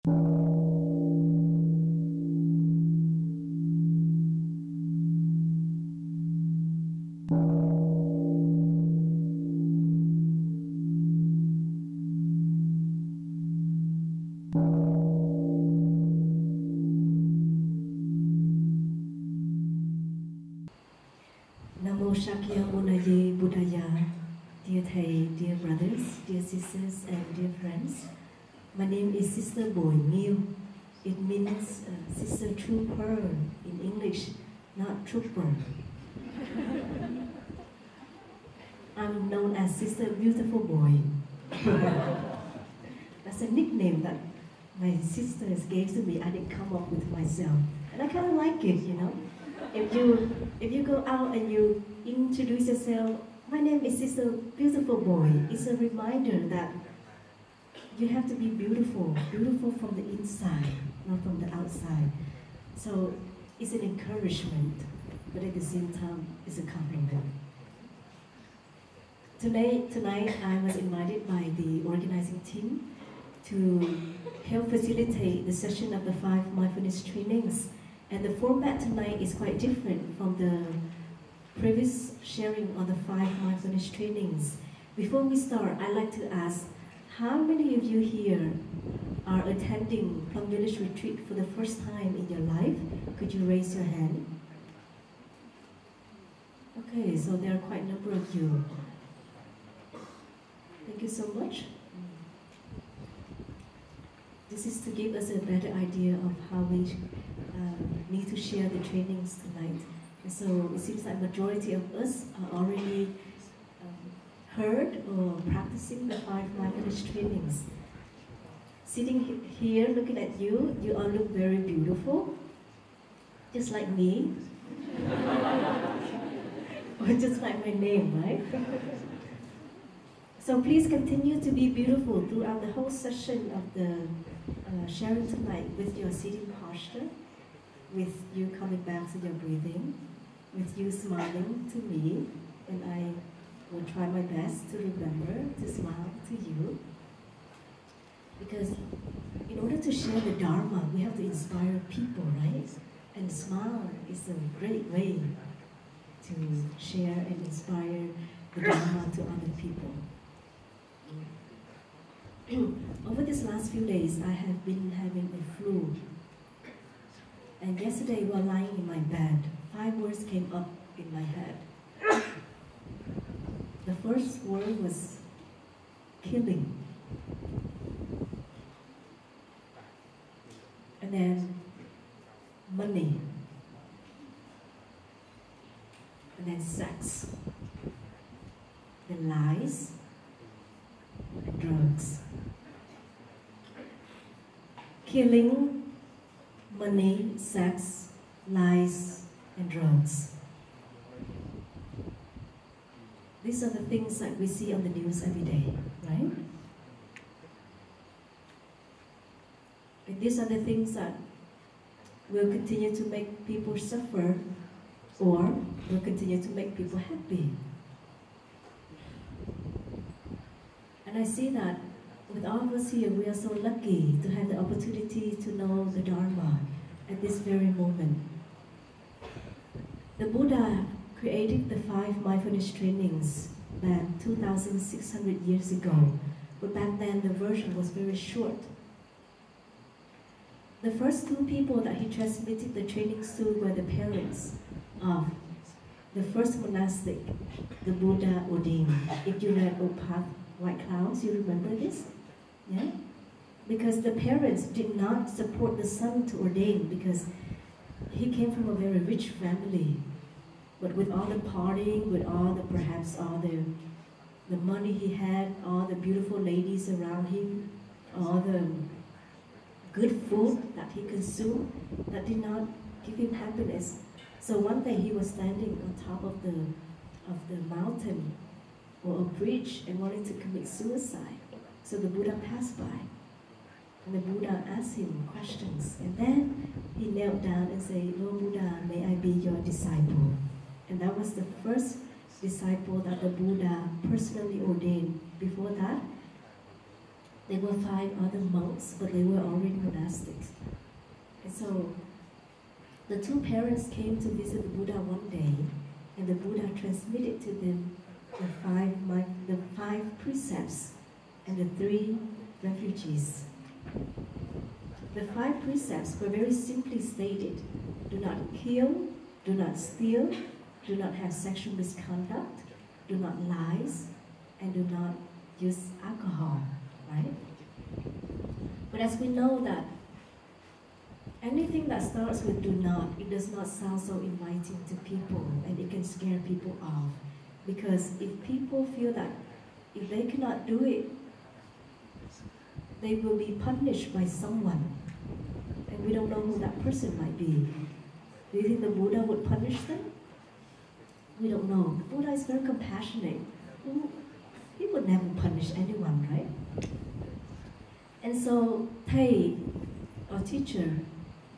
Namo Shakyamunaya Buddhaya. Dear Thầy, dear brothers, dear sisters, and dear friends. My name is Sister Boy Nghiêm. It means Sister True Pearl in English, not Trooper. I'm known as Sister Beautiful Boy. That's a nickname that my sisters gave to me. I didn't come up with myself. And I kind of like it, you know. If you go out and you introduce yourself, my name is Sister Beautiful Boy. It's a reminder that you have to be beautiful, beautiful from the inside, not from the outside. So it's an encouragement, but at the same time, it's a compliment. Tonight I was invited by the organizing team to help facilitate the session of the 5 mindfulness trainings. And the format tonight is quite different from the previous sharing on the 5 mindfulness trainings. Before we start, I'd like to ask, how many of you here are attending Plum Village Retreat for the first time in your life? Could you raise your hand? Okay, so there are quite a number of you. Thank you so much. This is to give us a better idea of how we need to share the trainings tonight. And so it seems like majority of us are already heard or practicing the 5 mindfulness trainings. Sitting here looking at you, you all look very beautiful, just like me, or just like my name, right? So please continue to be beautiful throughout the whole session of the sharing tonight, with your sitting posture, with you coming back to your breathing, with you smiling to me, and I will try my best to remember to smile to you. Because in order to share the Dharma, we have to inspire people, right? And smile is a great way to share and inspire the Dharma to other people. Over these last few days, I have been having a flu. And yesterday, while lying in my bed, 5 words came up in my head. The first word was killing. And then money. And then sex. Then lies. And drugs. Killing, money, sex, lies, and drugs. These are the things that we see on the news every day, right? And these are the things that will continue to make people suffer or will continue to make people happy. And I see that with all of us here, we are so lucky to have the opportunity to know the Dharma at this very moment. The Buddha created the 5 mindfulness trainings back 2,600 years ago, but back then the version was very short. The first 2 people that he transmitted the trainings to were the parents of the first monastic the Buddha ordained. If you read Opath White Clouds, you remember this? Yeah? Because the parents did not support the son to ordain because he came from a very rich family. But with all the partying, with all the, perhaps all the money he had, all the beautiful ladies around him, all the good food that he consumed, that did not give him happiness. So one day he was standing on top of the mountain or a bridge and wanted to commit suicide. So the Buddha passed by, and the Buddha asked him questions. And then he knelt down and said, "Lord Buddha, may I be your disciple?" And that was the first disciple that the Buddha personally ordained. Before that, There were 5 other monks, but they were already monastics. And so the 2 parents came to visit the Buddha one day, and the Buddha transmitted to them the 5 precepts and the 3 refugees. The 5 precepts were very simply stated: do not kill, do not steal, do not have sexual misconduct, do not lie, and do not use alcohol, right? But as we know that anything that starts with do not, it does not sound so inviting to people, and it can scare people off. Because if people feel that if they cannot do it, they will be punished by someone. And we don't know who that person might be. Do you think the Buddha would punish them? We don't know. The Buddha is very compassionate. He would never punish anyone, right? And so Thầy, our teacher,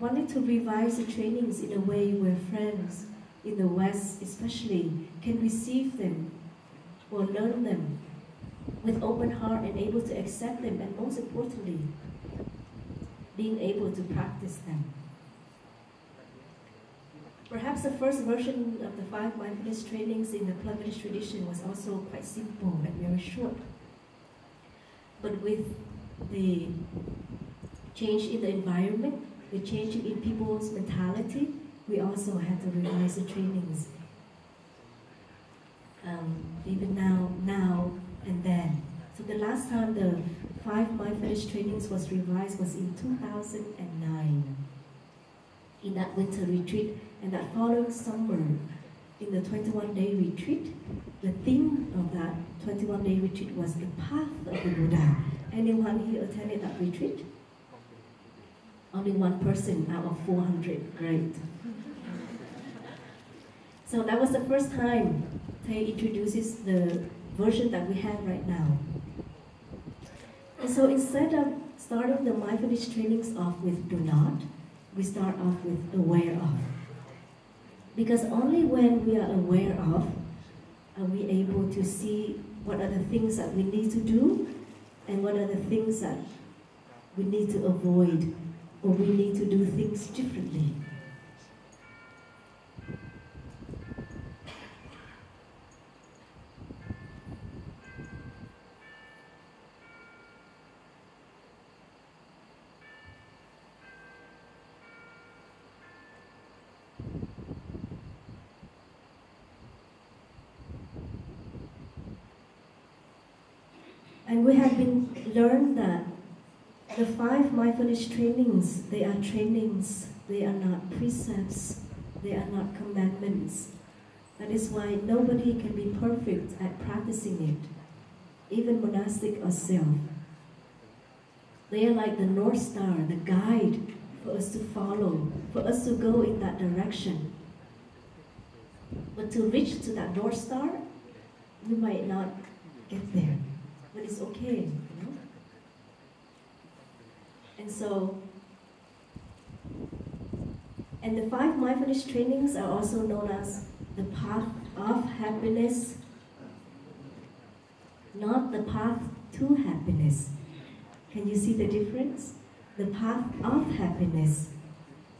wanted to revise the trainings in a way where friends in the West especially can receive them or learn them with open heart and able to accept them, and most importantly, being able to practice them. Perhaps the first version of the 5 mindfulness trainings in the Plum-Village tradition was also quite simple and very short. But with the change in the environment, the change in people's mentality, we also had to revise the trainings. Even now and then. So the last time the 5 mindfulness trainings was revised was in 2009, in that winter retreat. And that following summer, in the 21-day retreat, the theme of that 21-day retreat was the path of the Buddha. Anyone here attended that retreat? Only 1 person out of 400. Great. So that was the first time Thầy introduces the version that we have right now. And so instead of starting the mindfulness trainings off with do not, we start off with aware of. Because only when we are aware of, are we able to see what are the things that we need to do and what are the things that we need to avoid, or we need to do things differently. And we have been learned that the 5 mindfulness trainings, they are trainings, they are not precepts, they are not commandments. That is why nobody can be perfect at practicing it, even monastic or self. They are like the North Star, the guide for us to follow, for us to go in that direction. But to reach to that North Star, we might not get there. But it's okay, you know? And the 5 mindfulness trainings are also known as the path of happiness, not the path to happiness. Can you see the difference? The path of happiness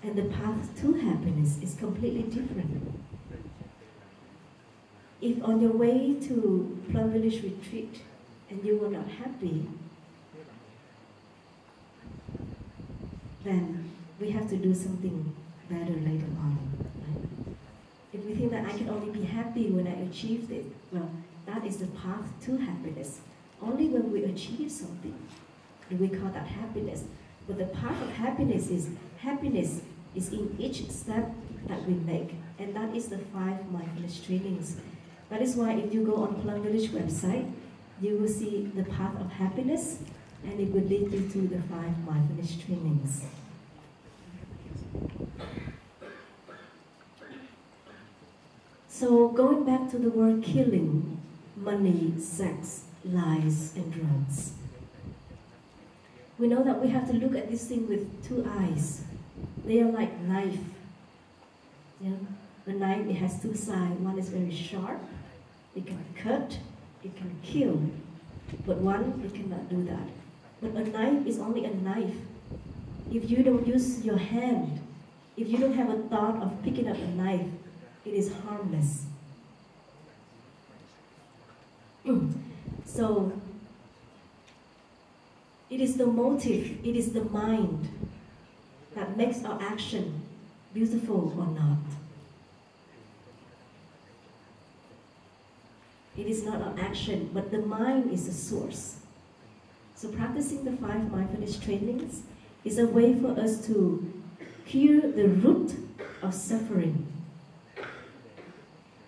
and the path to happiness is completely different. If on your way to Plum-Village retreat and you were not happy, then we have to do something better later on. Right? If we think that I can only be happy when I achieved it, well, that is the path to happiness. Only when we achieve something do we call that happiness. But the path of happiness is in each step that we make, and that is the 5 mindfulness trainings. That is why if you go on Plum-Village website, you will see the path of happiness, and it will lead you to the 5 mindfulness trainings. So going back to the word killing, money, sex, lies, and drugs. We know that we have to look at this thing with 2 eyes. They are like knife. Yeah? The knife, it has 2 sides. One is very sharp. It can cut, it can kill. But one, it cannot do that. But a knife is only a knife. If you don't use your hand, if you don't have a thought of picking up a knife, it is harmless. So, it is the motive, it is the mind that makes our action beautiful or not. It is not our action, but the mind is the source. So practicing the 5 mindfulness trainings is a way for us to cure the root of suffering.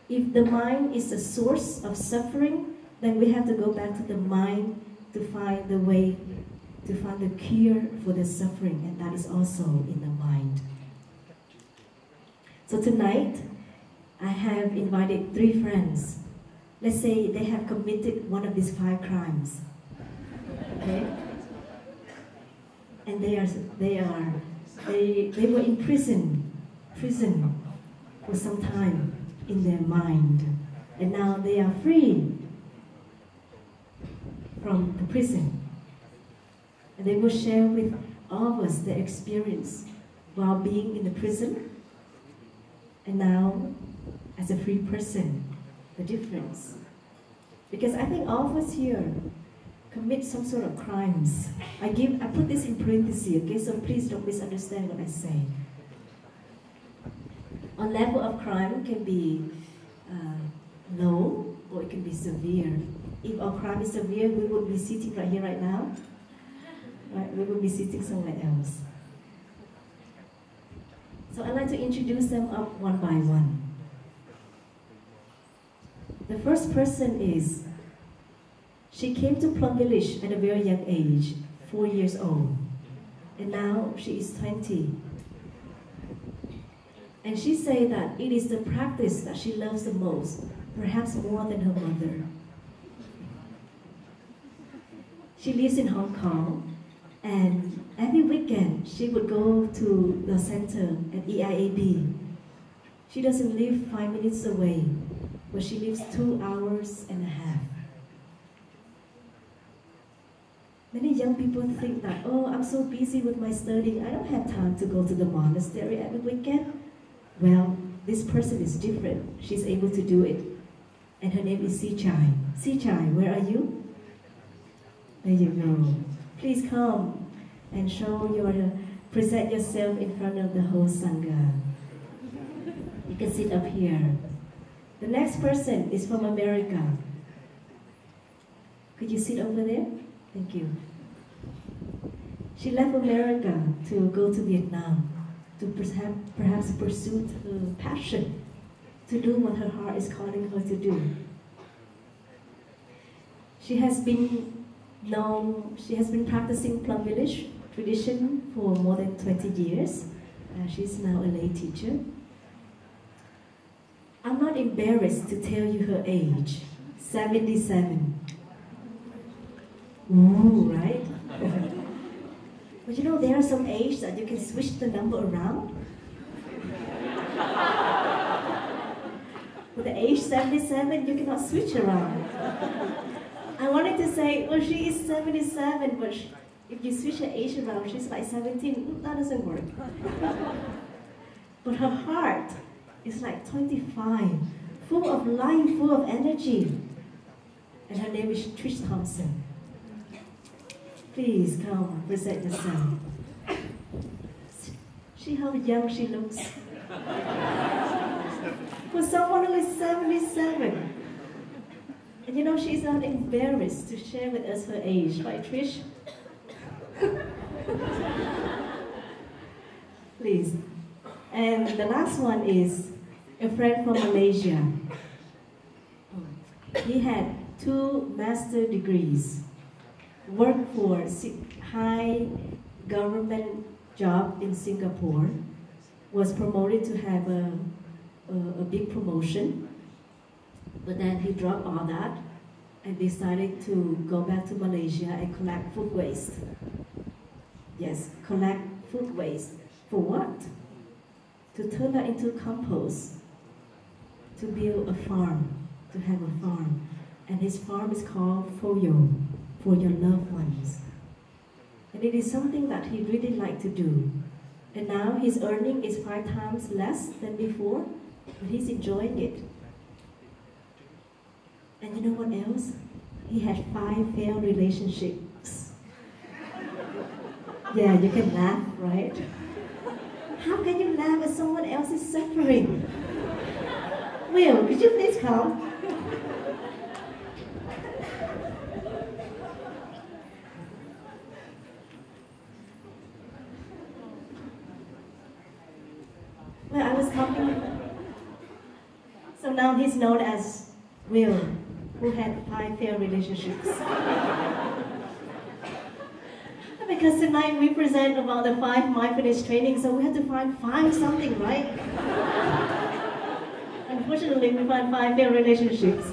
If the mind is the source of suffering, then we have to go back to the mind to find the way, to find the cure for the suffering, and that is also in the mind. So tonight, I have invited 3 friends. Let's say they have committed one of these 5 crimes. Okay? And they were in prison for some time in their mind. And now they are free from the prison. And they will share with all of us their experience while being in the prison and now as a free person, the difference. Because I think all of us here commit some sort of crimes. I put this in parentheses, okay, so please don't misunderstand what I say. A level of crime can be low or it can be severe. If our crime is severe, we would be sitting right here, right now. Right? We would be sitting somewhere else. So I'd like to introduce them up one by one. The first person is, she came to Plum Village at a very young age, 4 years old. And now she is 20. And she said that it is the practice that she loves the most, perhaps more than her mother. She lives in Hong Kong, and every weekend she would go to the center at EIAB. She doesn't live 5 minutes away, but she lives 2.5 hours. Many young people think that, oh, I'm so busy with my studying, I don't have time to go to the monastery every weekend. Well, this person is different. She's able to do it. And her name is Si Chai. Si Chai, where are you? There you go. Please come and present yourself in front of the whole Sangha. You can sit up here. The next person is from America. Could you sit over there? Thank you. She left America to go to Vietnam to perhaps pursue her passion, to do what her heart is calling her to do. She has been practicing Plum Village tradition for more than 20 years. She's now a lay teacher. I'm not embarrassed to tell you her age, 77. Ooh, right? But you know, there are some age that you can switch the number around. With the age 77, you cannot switch around. I wanted to say, oh, she is 77, but if you switch her age around, she's like 17. That doesn't work. But her heart is like 25, full of life, full of energy. And her name is Trish Thompson. Please come, present yourself. See how young she looks? For someone who is 77. And you know, she's not embarrassed to share with us her age, right, Trish? Please. And the last one is a friend from Malaysia. He had 2 master's degrees, worked for high government job in Singapore, was promoted to have a big promotion, but then he dropped all that and decided to go back to Malaysia and collect food waste. Yes, collect food waste. For what? To turn that into compost, to build a farm, to have a farm. And his farm is called Foyo, for your loved ones. And it is something that he really liked to do. And now his earning is 5 times less than before, but he's enjoying it. And you know what else? He had 5 failed relationships. Yeah, you can laugh, right? How can you laugh at someone else's suffering? Will, could you please come? Well, I was talking. So now he's known as Will, who had 5 failed relationships. Because tonight we present about the 5 mindfulness training, so we have to find 5 something, right? Unfortunately, we find 5 failed relationships.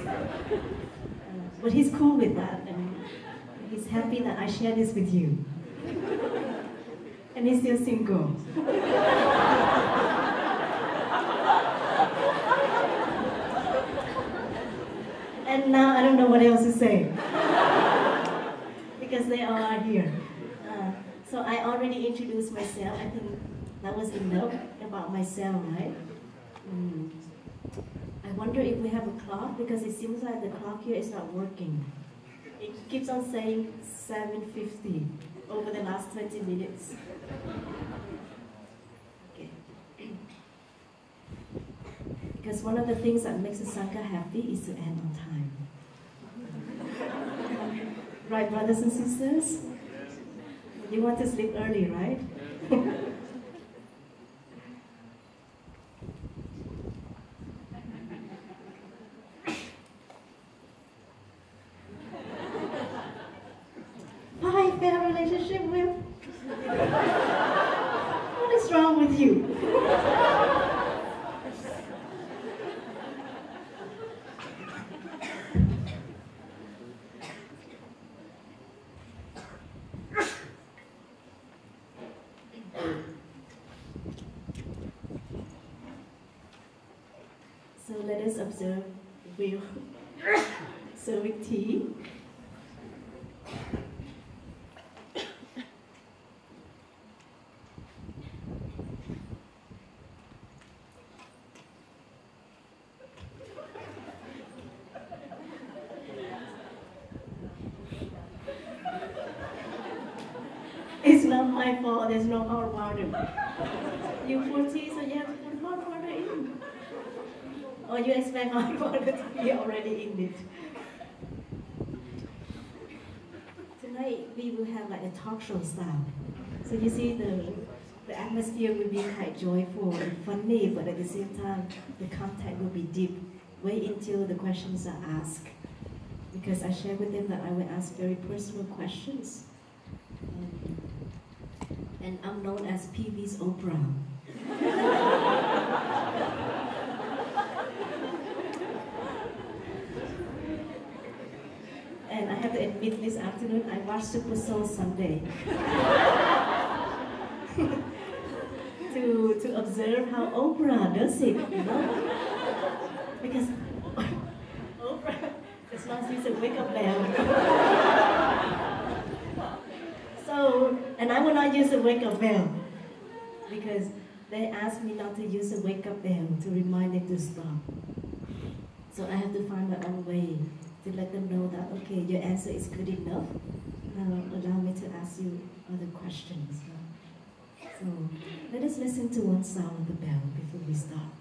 But he's cool with that, and he's happy that I share this with you. And he's still single. And now I don't know what else to say. Because they all are here. So I already introduced myself. I think that was enough about myself, right? I wonder if we have a clock, because it seems like the clock here is not working. It keeps on saying 7:50 over the last 20 minutes. Okay. Because one of the things that makes a Sangha happy is to end on time. Right, brothers and sisters? You want to sleep early, right? Hi, fair relationship with? What is wrong with you? So let us observe Will serving tea. It's not my fault, there's no hot water. You pour tea, so you have to put hot water in. Or you expect hot water to be already in it. Tonight we will have like a talk show style. So you see the atmosphere will be quite joyful and funny, but at the same time the content will be deep. Wait until the questions are asked. Because I share with them that I will ask very personal questions. And I'm known as PV's Oprah. And I have to admit, this afternoon I watched Super Soul Sunday to observe how Oprah does it, you know? Because Oprah does not use a wake-up bell. So, and I will not use a wake-up bell because they asked me not to use a wake-up bell to remind them to stop. So I have to find my own way to let them know that, okay, your answer is good enough. Now allow me to ask you other questions. So let us listen to one sound of the bell before we start.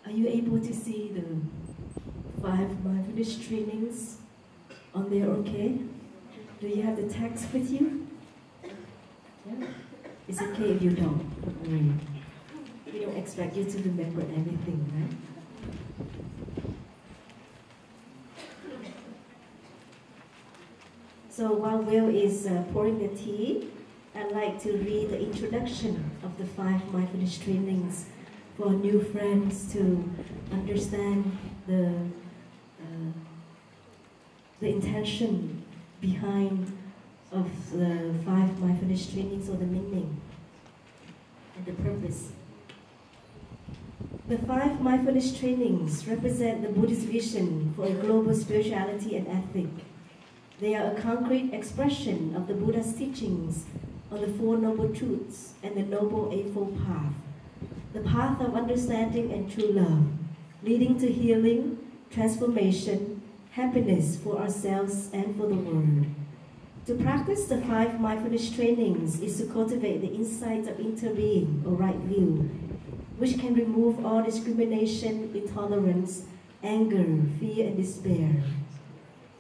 Are you able to see the 5 mindfulness trainings on there, okay? Do you have the text with you? It's okay if you don't worry. We don't expect you to remember everything, right? So while Will is pouring the tea, I'd like to read the introduction of the 5 mindfulness trainings for new friends to understand the intention behind of the 5 mindfulness trainings, or the meaning and the purpose. The 5 mindfulness trainings represent the Buddhist vision for a global spirituality and ethic. They are a concrete expression of the Buddha's teachings on the 4 Noble Truths and the Noble Eightfold Path, the path of understanding and true love, leading to healing, transformation, happiness for ourselves and for the world. To practice the 5 mindfulness trainings is to cultivate the insight of interbeing, or right view, which can remove all discrimination, intolerance, anger, fear, and despair.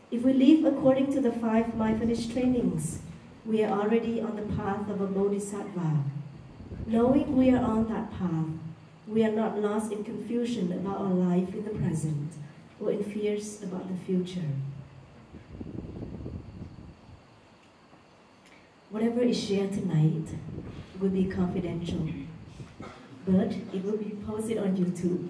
If we live according to the 5 mindfulness trainings, we are already on the path of a bodhisattva. Knowing we are on that path, we are not lost in confusion about our life in the present, or in fears about the future. Whatever is shared tonight will be confidential, but it will be posted on YouTube.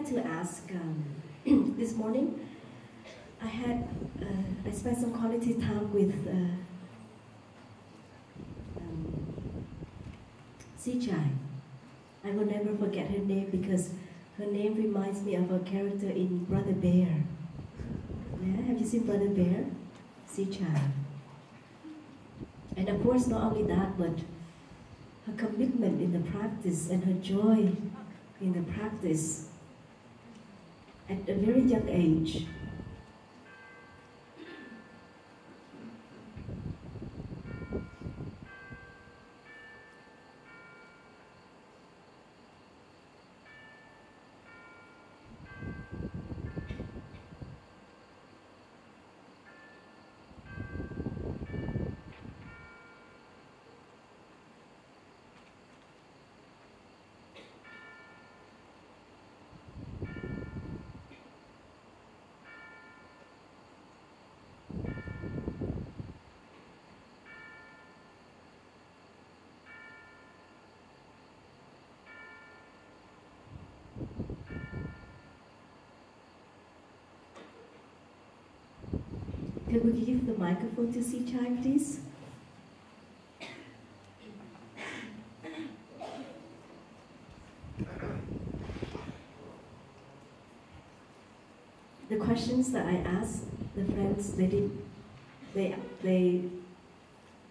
To ask, this morning I spent some quality time with Sichai. I will never forget her name because her name reminds me of a character in Brother Bear. Yeah, have you seen Brother Bear? Sichai. And of course, not only that, but her commitment in the practice and her joy in the practice at a very young age. Could we give the microphone to Sichai, please? The questions that I asked the friends, they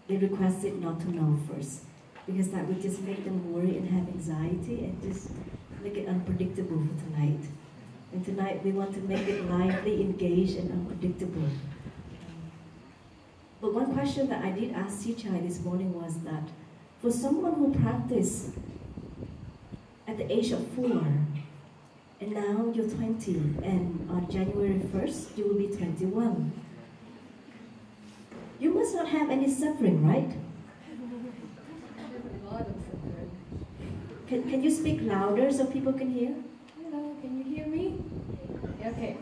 requested not to know first, because that would just make them worry and have anxiety and just make it unpredictable for tonight. And tonight we want to make it lively, engaged, and unpredictable. But one question that I did ask Sichai this morning was that for someone who practiced at the age of 4, and now you're 20, and on January 1st, you will be 21. You must not have any suffering, right? A lot of suffering. Can you speak louder so people can hear? Hello, can you hear me? Okay.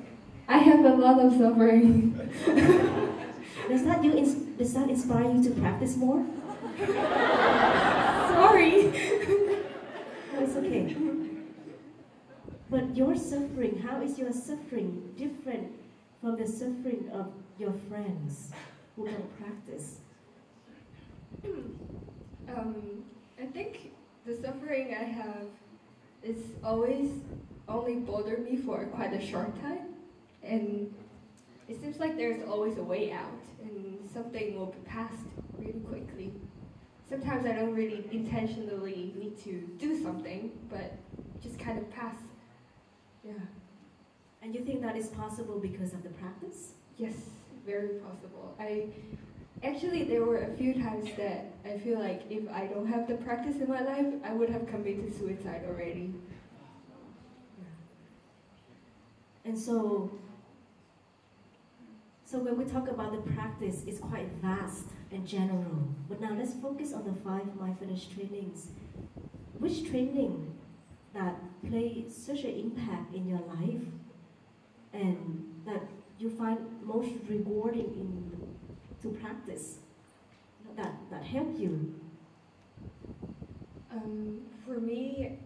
I have a lot of suffering. Does that inspire you to practice more? Sorry. No, it's okay. But your suffering, how is your suffering different from the suffering of your friends who don't practice? I think the suffering I have is always only bothered me for quite a short time, and it seems like there's always a way out, and something will be passed really quickly. Sometimes I don't really intentionally need to do something, but just kind of pass. Yeah. And you think that is possible because of the practice? Yes, very possible. Actually, there were a few times that I feel like if I don't have the practice in my life, I would have committed suicide already. And so when we talk about the practice, it's quite vast and general. But now let's focus on the 5 mindfulness trainings. Which training that played such an impact in your life and that you find most rewarding to practice, that help you? For me,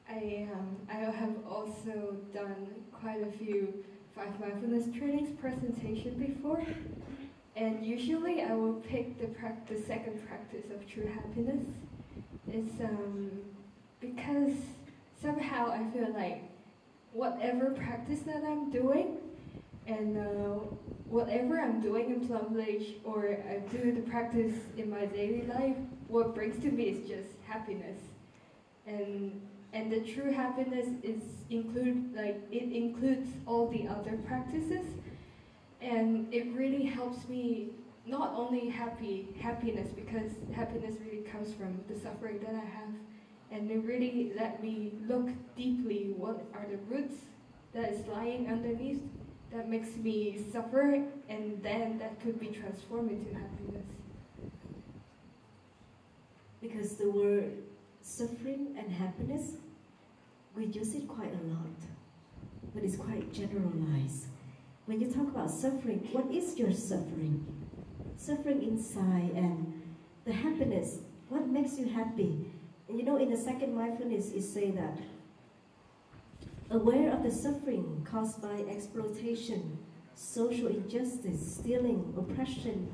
I have also done quite a few 5 mindfulness trainings presentation before, and usually I will pick the second practice of true happiness. It's because somehow I feel like whatever practice that I'm doing, and whatever I'm doing in Plum Village or I do the practice in my daily life, what brings to me is just happiness. And the true happiness includes all the other practices, and it really helps me not only happiness, because happiness really comes from the suffering that I have, and it really let me look deeply what are the roots that is lying underneath that makes me suffer, and then that could be transformed into happiness. Because the word suffering and happiness, we use it quite a lot, but it's quite generalized. When you talk about suffering, what is your suffering? Suffering inside, and the happiness, what makes you happy? And you know, in the second mindfulness, it say that aware of the suffering caused by exploitation, social injustice, stealing, oppression,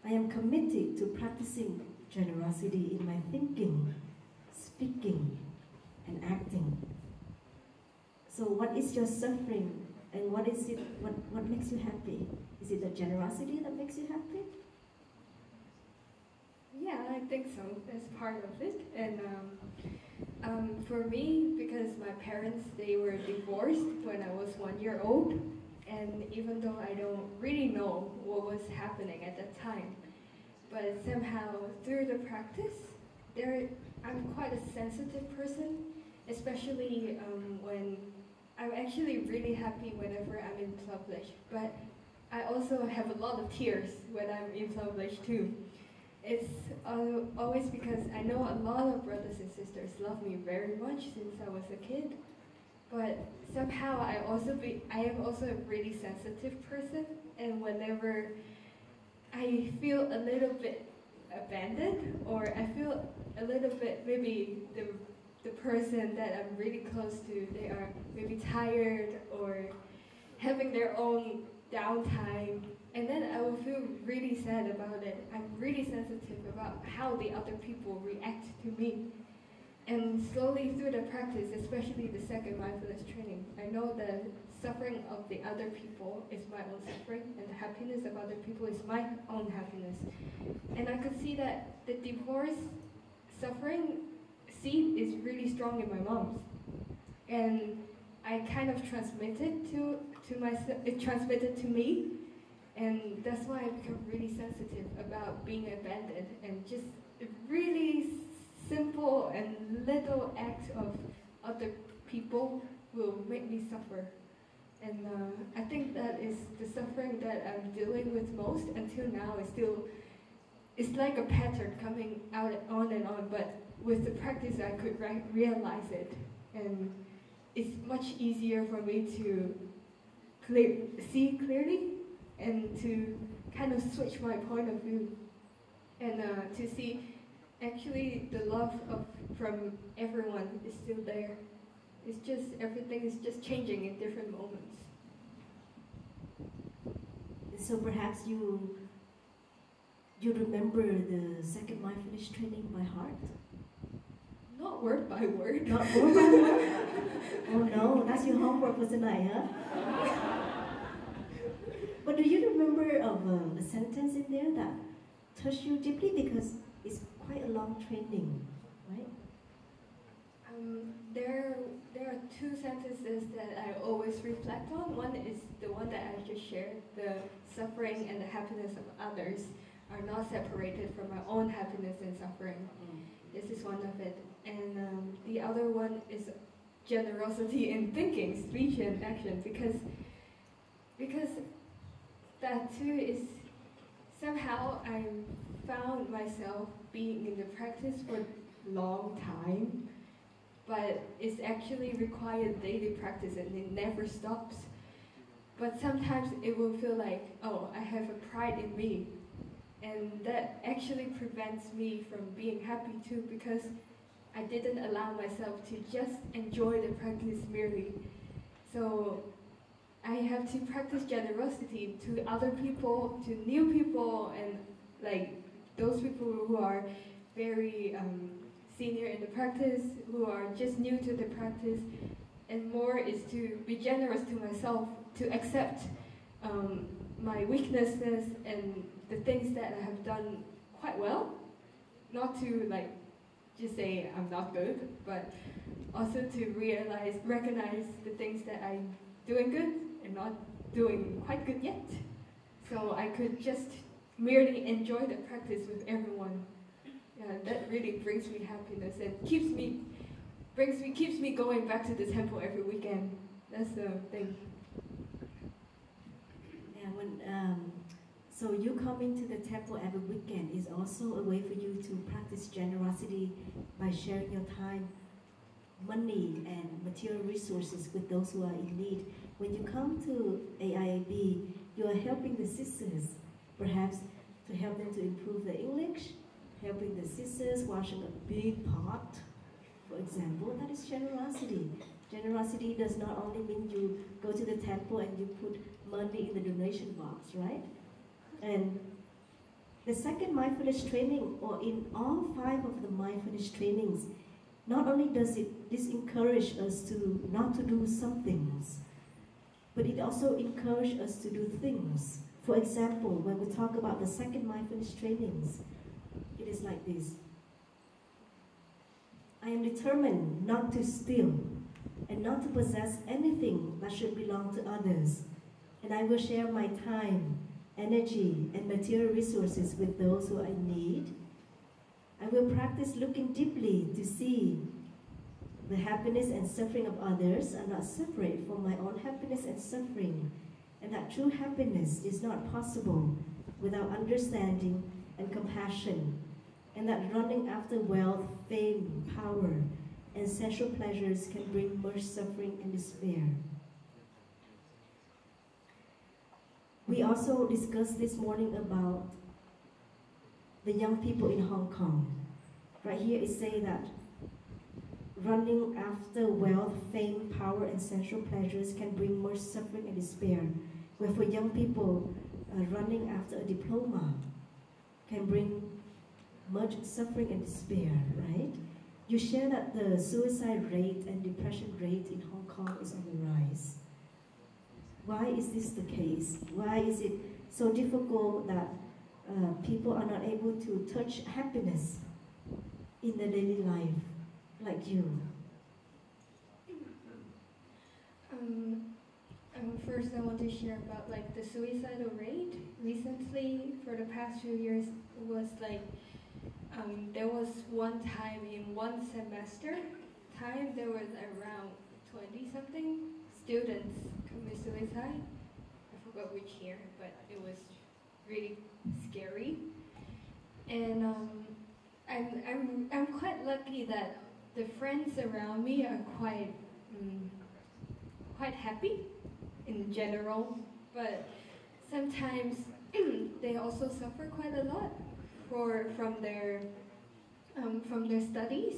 I am committed to practicing generosity in my thinking, speaking, and acting. So what is your suffering, and what is it? What makes you happy? Is it the generosity that makes you happy? Yeah, I think so. That's part of it. And for me, because my parents, they were divorced when I was 1 year old, and even though I don't really know what was happening at that time, but somehow through the practice, I'm quite a sensitive person, especially when I'm actually really happy whenever I'm in public, but I also have a lot of tears when I'm in public too. It's always because I know a lot of brothers and sisters love me very much since I was a kid, but somehow I am also a really sensitive person, and whenever I feel a little bit abandoned, or I feel a little bit maybe the person that I'm really close to, they are maybe tired or having their own downtime, and then I will feel really sad about it. I'm really sensitive about how the other people react to me. And slowly through the practice, especially the second mindfulness training, I know that suffering of the other people is my own suffering, and the happiness of other people is my own happiness. And I could see that the divorce suffering seed is really strong in my mom's. And I kind of transmitted it transmitted to me, and that's why I become really sensitive about being abandoned, and just a really simple and little act of other people will make me suffer. And I think that is the suffering that I'm dealing with most until now. It's like a pattern coming out on and on, but with the practice I could realize it, and it's much easier for me to see clearly and to kind of switch my point of view, and to see actually the love from everyone is still there. It's just everything is just changing in different moments. So perhaps you remember the second mindfulness training by heart? Not word by word. Not word by word? Oh no, that's your homework for tonight, huh? But do you remember of a sentence in there that touched you deeply, because it's quite a long training, right? There are two sentences that I always reflect on. One is the one that I just shared: the suffering and the happiness of others are not separated from my own happiness and suffering. This is one of it. And the other one is generosity in thinking, speech, and action, because that too is somehow I found myself being in the practice for a long time, but it's actually required daily practice and it never stops. But sometimes it will feel like, oh, I have a pride in me, and that actually prevents me from being happy too, because I didn't allow myself to just enjoy the practice merely. So I have to practice generosity to other people, to new people, and like those people who are very senior in the practice, who are just new to the practice. And more is to be generous to myself, to accept my weaknesses and the things that I have done quite well. Not to like just say I'm not good, but also to recognize the things that I'm doing good and not doing quite good yet. So I could just merely enjoy the practice with everyone. Yeah, that really brings me happiness and keeps me going back to the temple every weekend. That's the thing. Yeah, so you coming to the temple every weekend is also a way for you to practice generosity by sharing your time, money, and material resources with those who are in need. When you come to AIAB, you are helping the sisters, perhaps to help them to improve their English, helping the sisters washing a big pot, for example. That is generosity. Generosity does not only mean you go to the temple and you put money in the donation box, right? And the second mindfulness training, or in all 5 of the mindfulness trainings, not only does this encourage us to not to do some things, but it also encourages us to do things. For example, when we talk about the second mindfulness trainings, it is like this. I am determined not to steal and not to possess anything that should belong to others, and I will share my time, energy, and material resources with those who are in need. I will practice looking deeply to see the happiness and suffering of others are not separate from my own happiness and suffering, and that true happiness is not possible without understanding and compassion, and that running after wealth, fame, power, and sensual pleasures can bring much suffering and despair. We also discussed this morning about the young people in Hong Kong. Right here it says that running after wealth, fame, power, and sensual pleasures can bring much suffering and despair. Where for young people, running after a diploma can bring much suffering and despair, right? You share that the suicide rate and depression rate in Hong Kong is on the rise. Why is this the case? Why is it so difficult that people are not able to touch happiness in their daily life, like you? First, I want to share about like the suicidal rate. Recently, for the past few years, it was like there was one time in one semester time there was around 20-something students commit suicide. I forgot which year, but it was really scary. And I'm quite lucky that the friends around me are quite happy in general, but sometimes they also suffer quite a lot from their studies.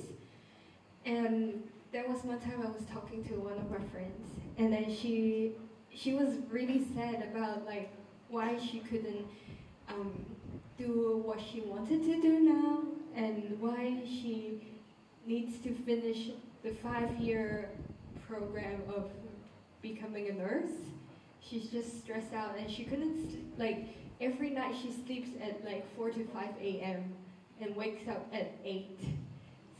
And there was one time I was talking to one of my friends, and then she was really sad about like why she couldn't do what she wanted to do now, and why she needs to finish the 5-year program of becoming a nurse. She's just stressed out, and she couldn't like every night she sleeps at like 4 to 5 a.m. and wakes up at 8.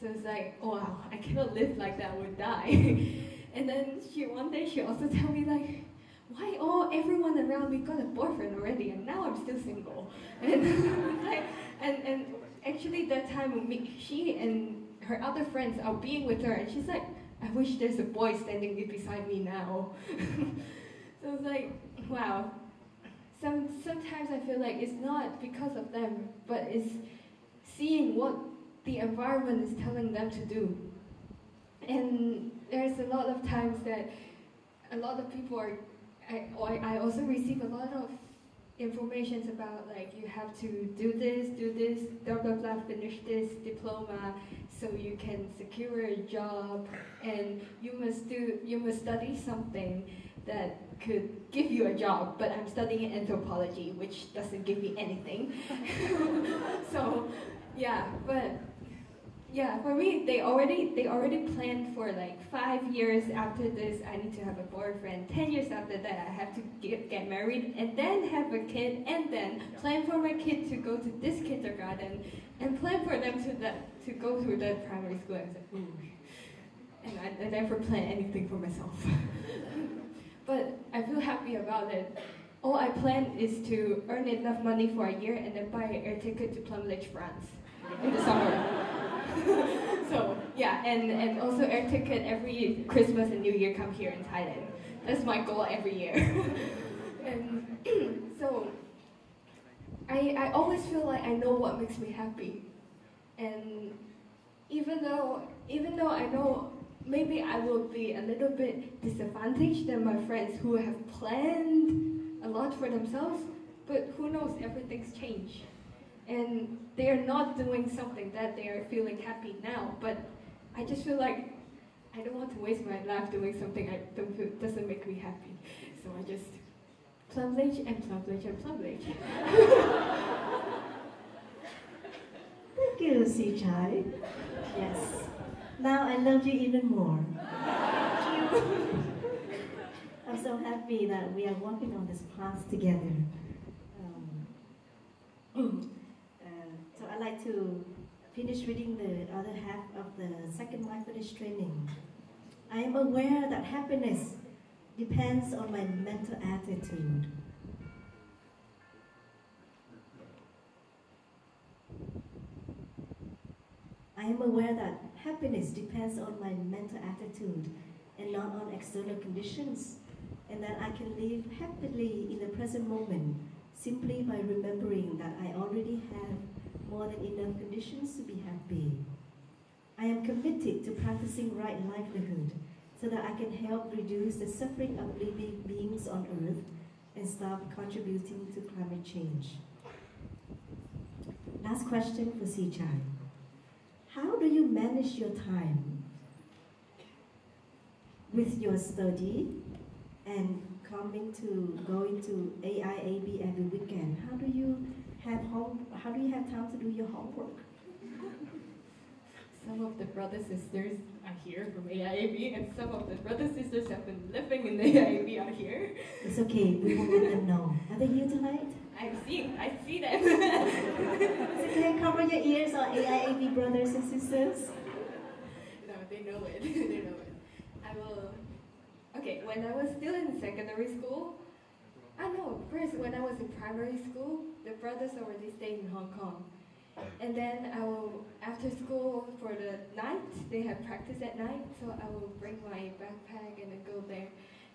So it's like, oh, wow, I cannot live like that, I would die. And then one day she also told me like, why everyone around me got a boyfriend already and now I'm still single. And like, and actually that time she and her other friends are being with her, and she's like, I wish there's a boy standing beside me now. So it's like, wow. Sometimes I feel like it's not because of them, but it's seeing what the environment is telling them to do. And there's a lot of times that a lot of people are, I also receive a lot of information about like you have to do this, blah blah blah, finish this diploma so you can secure a job, and you must study something that could give you a job, but I'm studying anthropology, which doesn't give me anything. So yeah, but yeah, for me, they already planned for like 5 years after this, I need to have a boyfriend. 10 years after that, I have to get married and then have a kid, and then plan for my kid to go to this kindergarten, and plan for them to go through that primary school. I was like, ooh. And I never plan anything for myself. But I feel happy about it. All I plan is to earn enough money for a year and then buy an air ticket to Plum France in the summer. So yeah, and also air ticket every Christmas and New Year come here in Thailand. That's my goal every year. And so I always feel like I know what makes me happy. And even though I know maybe I will be a little bit disadvantaged than my friends who have planned a lot for themselves, but who knows, everything's changed. And they are not doing something that they are feeling happy now, but I just feel like I don't want to waste my life doing something I don't feel doesn't make me happy. So I just plumblage and plumblage and plumblage. Thank you, Sichai. Yes. Now I love you even more. Thank you. I'm so happy that we are walking on this path together. So I'd like to finish reading the other half of the second mindfulness training. I am aware that happiness depends on my mental attitude. I am aware that happiness depends on my mental attitude and not on external conditions, and that I can live happily in the present moment simply by remembering that I already have more than enough conditions to be happy. I am committed to practicing right livelihood so that I can help reduce the suffering of living beings on earth and stop contributing to climate change. Last question for Sichai. How do you manage your time with your study and going to AIAB every weekend? How do you have time to do your homework? Some of the brothers sisters are here from AIAB, and some of the brothers sisters have been living in the AIAB are here. It's okay, we will let them know. Are they here tonight? I see them. It's okay, cover your ears, our AIAB brothers and sisters. No, they know it. They know it. I will. Okay, when I was still in secondary school, first when I was in primary school, the brothers already stayed in Hong Kong. And then I will, after school for the night, they have practice at night, so I will bring my backpack and then go there.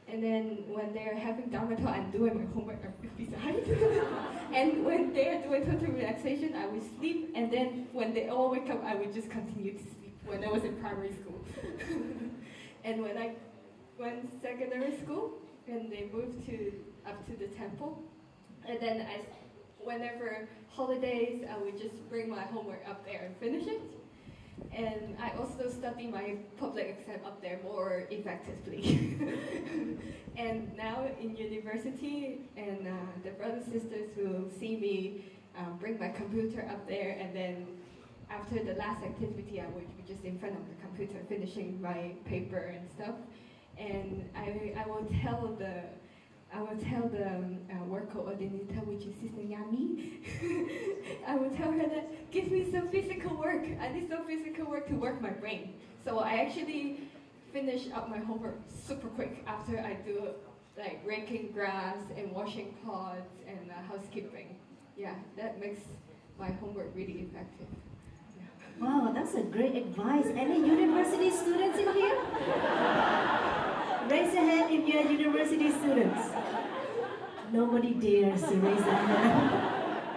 And then when they're having Dharma talk, I'm doing my homework besides. And when they're doing total relaxation, I will sleep, and then when they all wake up, I would just continue to sleep when I was in primary school. And when I went secondary school, and they moved up to the temple, and then whenever holidays, I would just bring my homework up there and finish it. And I also study my public exam up there more effectively. And now in university, and the brothers and sisters will see me bring my computer up there, and then after the last activity, I would be just in front of the computer finishing my paper and stuff. And I will tell I will tell the work coordinator, which is Sister Yami, I will tell her that, give me some physical work. I need some physical work to work my brain. So I actually finish up my homework super quick after I do like raking grass and washing pots and housekeeping. Yeah, that makes my homework really effective. Yeah. Wow, that's a great advice. Any university students in here? Raise your hand if you're university students. Nobody dares to raise their hand.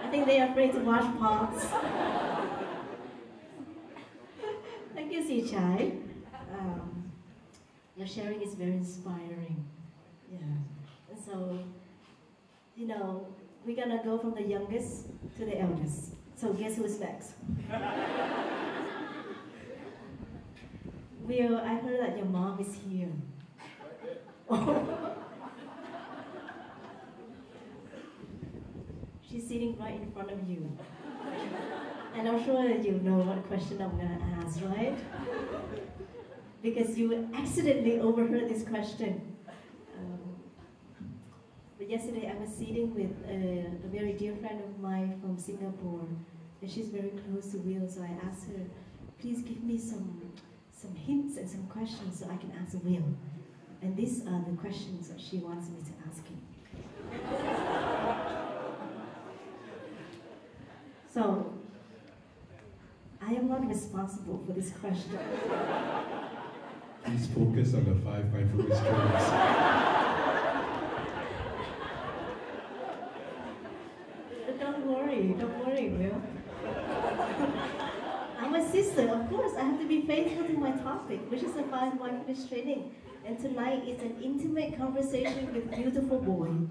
I think they are afraid to wash pots. Thank you, Si Chai. Your sharing is very inspiring. Yeah. And so, you know, we're gonna go from the youngest to the eldest. So guess who's next? Will, I heard that your mom is here. She's sitting right in front of you. And I'm sure you know what question I'm gonna ask, right? Because you accidentally overheard this question. But yesterday I was sitting with a very dear friend of mine from Singapore, and she's very close to Will, so I asked her, please give me some hints and some questions so I can ask Will. And these are the questions that she wants me to ask him. So, I am not responsible for this question. Please focus on the 5 mindfulness trainings. Don't worry, Will. I'm a sister, of course. I have to be faithful to my topic, which is the 5 mindfulness training. And tonight is an intimate conversation with beautiful boy.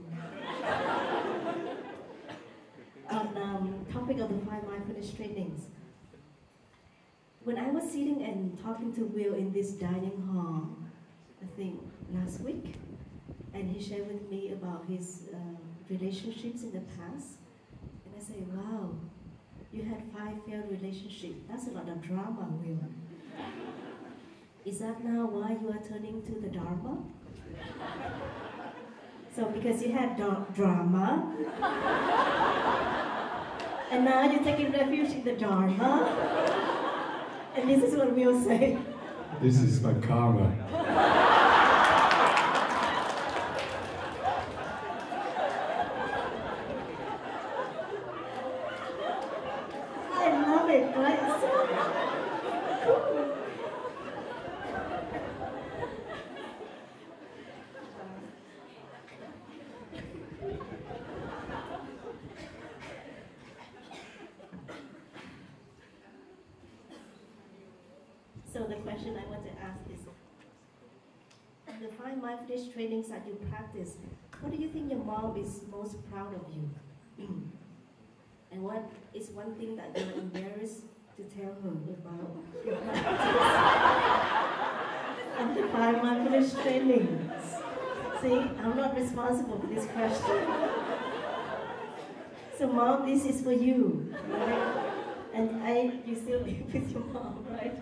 On topic of the 5 mindfulness trainings. When I was sitting and talking to Will in this dining hall, I think last week, and he shared with me about his relationships in the past, and I said, wow, you had 5 failed relationships. That's a lot of drama, Will. Is that now why you are turning to the Dharma? So because you had drama, and now you're taking refuge in the Dharma, and this is what we'll say. This is my karma. I love it, right? It's so cool. So the question I want to ask is, the 5 mindfulness trainings that you practice, what do you think your mom is most proud of you? And what is one thing that you're embarrassed to tell her about your practice? And the 5 mindfulness trainings. See, I'm not responsible for this question. So Mom, this is for you, right? And you still live with your mom, right?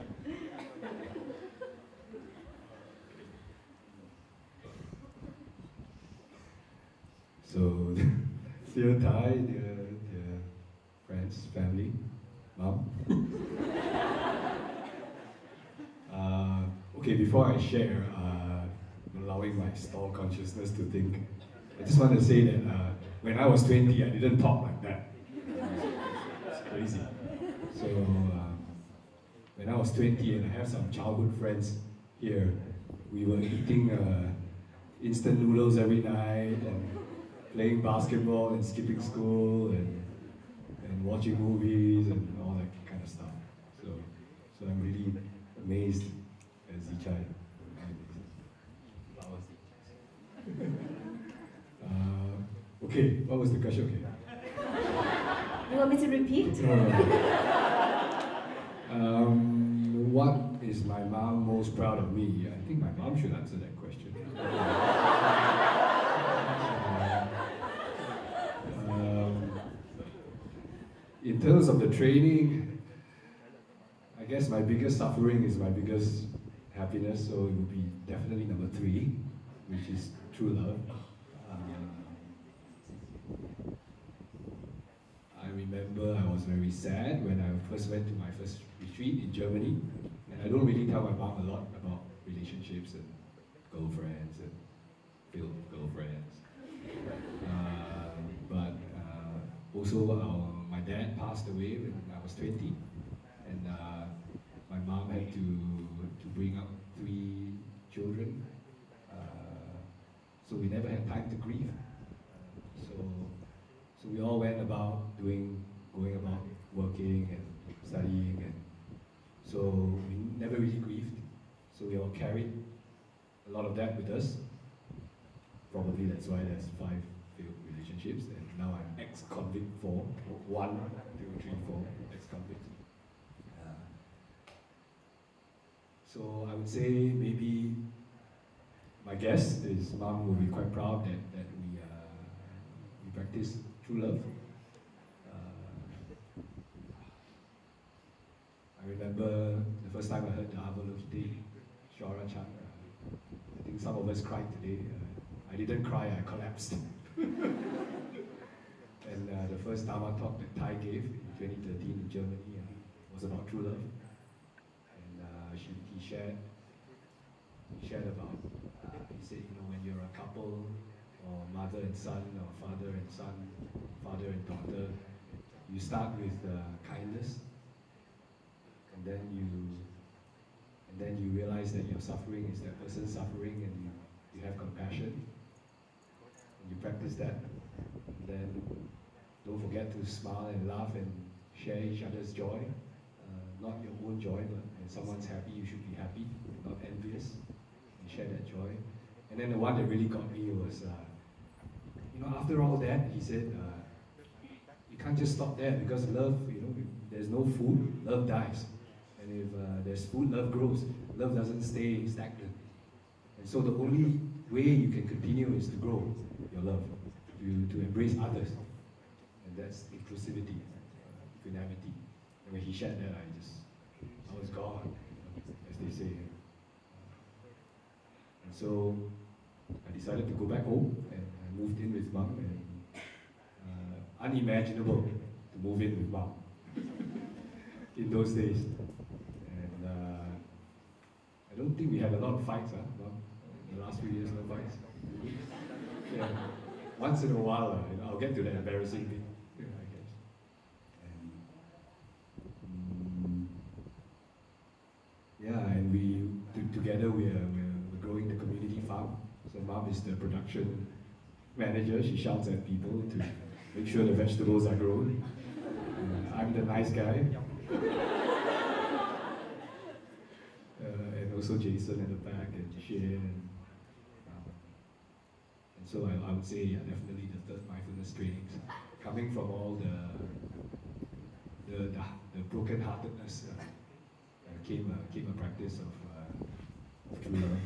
So, dear Thai, dear friends, family, mom. Okay, before I share, allowing my stall consciousness to think, I just want to say that when I was 20, I didn't talk like that. It's crazy. So, when I was 20 and I have some childhood friends here, we were eating instant noodles every night and playing basketball and skipping school and watching movies and all that kind of stuff. So I'm really amazed at Zichai. Okay, what was the question? Okay. You want me to repeat? What is my mom most proud of me? I think my mom should answer that question. In terms of the training, I guess my biggest suffering is my biggest happiness, so it would be definitely number 3, which is true love. remember I was very sad when I first went to my first retreat in Germany, and I don't really tell my mom a lot about relationships and girlfriends and failed girlfriends. But also my dad passed away when I was 20, and my mom had to bring up 3 children, so we never had time to grieve. So we all went about going about working and studying, and so we never really grieved. So we all carried a lot of that with us. Probably that's why there's 5 failed relationships, and now I'm ex-convict for 1, 2, 3, 4 ex-convict. So I would say maybe my guess is Mom will be quite proud that we practice true love. I remember the first time I heard the Avalokite Shara chant. I think some of us cried today. I didn't cry, I collapsed. And the first Dharma talk that Thai gave in 2013 in Germany was about true love. And he shared about, he said, when you're a couple, or mother and son, or father and son, father and daughter, you start with kindness, and then you realize that your suffering is that person's suffering, and you have compassion, and you practice that. And then don't forget to smile and laugh and share each other's joy, not your own joy, but when someone's happy, you should be happy, not envious, and share that joy. And then the one that really got me was, after all that, he said, you can't just stop there, because love, if there's no food, love dies. And if there's food, love grows. Love doesn't stay stagnant. And so the only way you can continue is to grow your love, to embrace others. And that's inclusivity, equanimity. And when he shared that, I was gone, as they say. And so I decided to go back home, and I moved in with Mom, and unimaginable to move in with Mom in those days. And I don't think we had a lot of fights, Mom. In the last few years, no fights. Yeah. Once in a while, I'll get to that embarrassing bit, I guess. And we together we're growing the community farm. So Mom is the production manager. She shouts at people to make sure the vegetables are grown. I'm the nice guy. And also Jason at the back, and Shane. And so I would say, definitely the third mindfulness trainings, coming from all the broken-heartedness, came a practice of true love.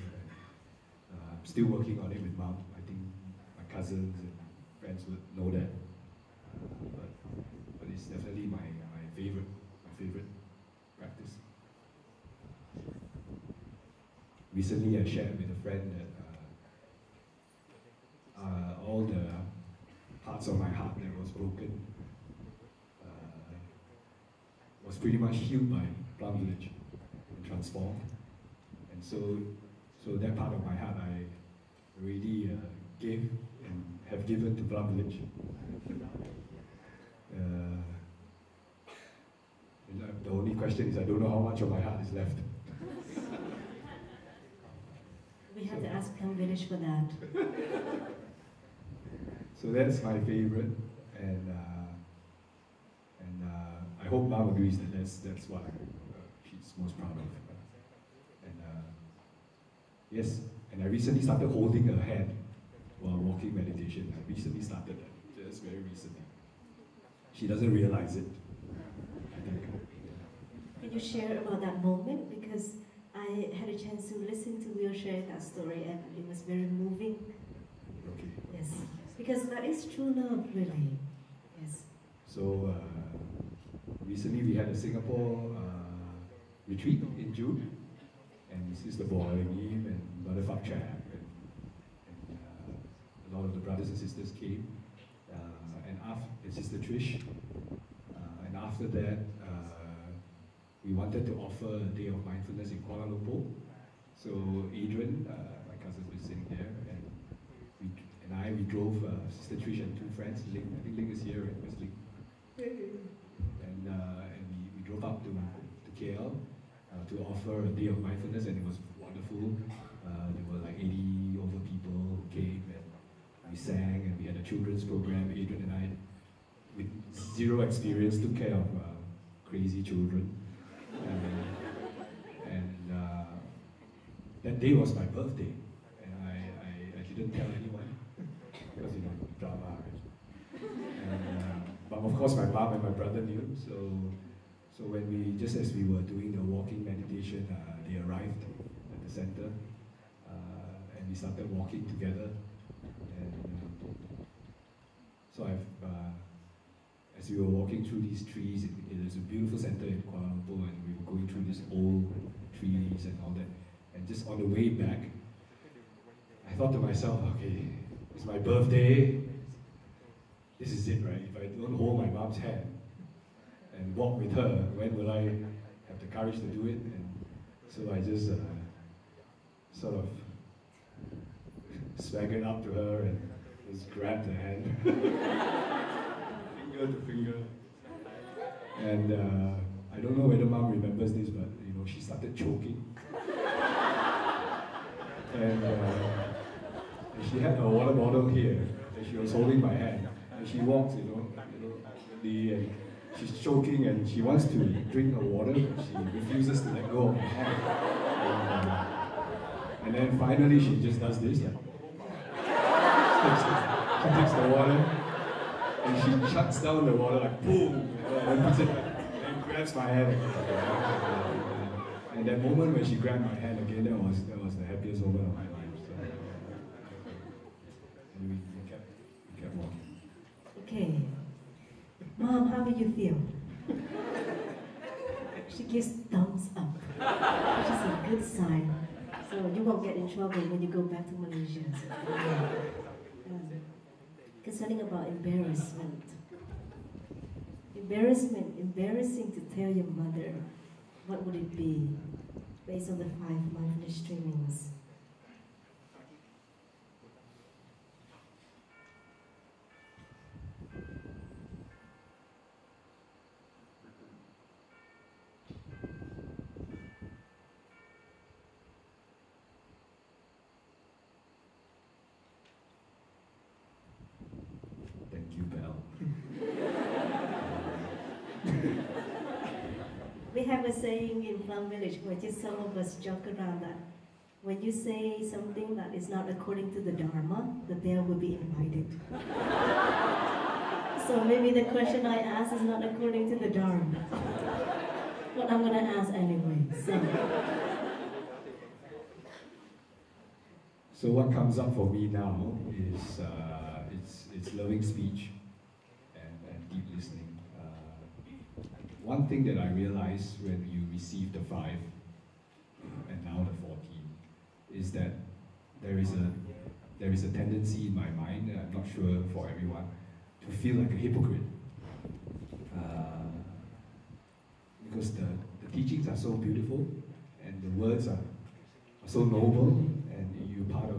I'm still working on it with Mom. I think my cousins and friends would know that. But it's definitely my favorite practice. Recently, I shared with a friend that all the parts of my heart that was broken was pretty much healed by Plum Village and transformed. And so that part of my heart I already gave and have given to Plum Village. The only question is I don't know how much of my heart is left. We have to ask Plum Village for that. So that's my favorite, and I hope Mom agrees that that's what she's most proud of. Yes, and I recently started holding her hand while walking meditation. I recently started that, just very recently. She doesn't realize it, I think. Can you share about that moment? Because I had a chance to listen to Will share that story, and it was very moving. Okay. Yes, because that is true love, really. Yes. So recently we had a Singapore retreat in June, and this is the boy Nghiêm and Brother Fak Chap, and a lot of the brothers and sisters came, and Sister Trish, after that, we wanted to offer a day of mindfulness in Kuala Lumpur. So Adrian, my cousin was sitting there, and we drove Sister Trish and two friends. Ling, I think Ling is here, right? Where's Ling? And we drove up to KL to offer a day of mindfulness, and it was wonderful. There were like 80 over people who came, and we sang, and we had a children's program. Adrian and I, with zero experience, took care of crazy children. That day was my birthday, and I didn't tell anyone because drama. But of course, my mom and my brother knew. So when just as we were doing the walking meditation, they arrived at the center, and we started walking together. And so as we were walking through these trees, it is a beautiful center in Kuala Lumpur, and we were going through these old trees and all that. And just on the way back, I thought to myself, okay, it's my birthday. This is it, right? If I don't hold my mom's hand and walk with her, when will I have the courage to do it? And so I just sort of swaggered up to her and just grabbed her hand, finger to finger. And I don't know whether Mom remembers this, but she started choking. And she had a water bottle here, and she was holding my hand. And she walks, and she's choking, and she wants to drink her water, but she refuses to let go of my hand. And then finally, she just does this. She takes the water, and she shuts down the water like boom, and grabs my hand. And that moment when she grabbed my hand again, that was the happiest moment of my life. So, and we kept walking. Okay. Mom, how do you feel? She gives thumbs up, which is a good sign. So you won't get in trouble when you go back to Malaysia. So, concerning about embarrassment. Embarrassing to tell your mother. What would it be based on the 5 mindfulness streamings? Thank you, Belle. We have a saying in Plum Village where just some of us joke around that when you say something that is not according to the Dharma, the bear will be invited. So maybe the question I ask is not according to the Dharma. But I'm going to ask anyway. So what comes up for me now is it's loving speech and deep listening. One thing that I realized when you receive the 5 and now the 14 is that there is a tendency in my mind, I'm not sure for everyone, to feel like a hypocrite. Because the teachings are so beautiful and the words are so noble, and you're part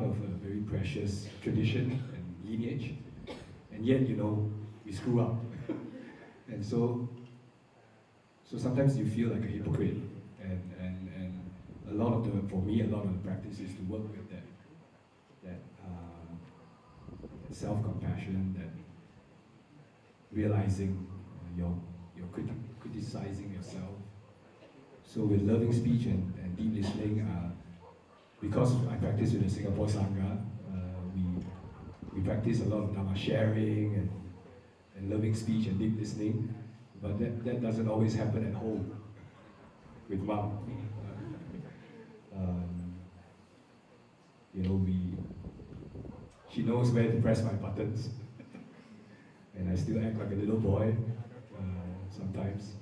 of a very precious tradition and lineage, and yet we screw up. And so sometimes you feel like a hypocrite, and for me a lot of the practice is to work with that self-compassion, that realizing you're criticizing yourself. So with loving speech and deep listening, because I practice with the Singapore Sangha, we practice a lot of Dhamma sharing and loving speech and deep listening, but that doesn't always happen at home with Mom. She knows where to press my buttons, and I still act like a little boy sometimes.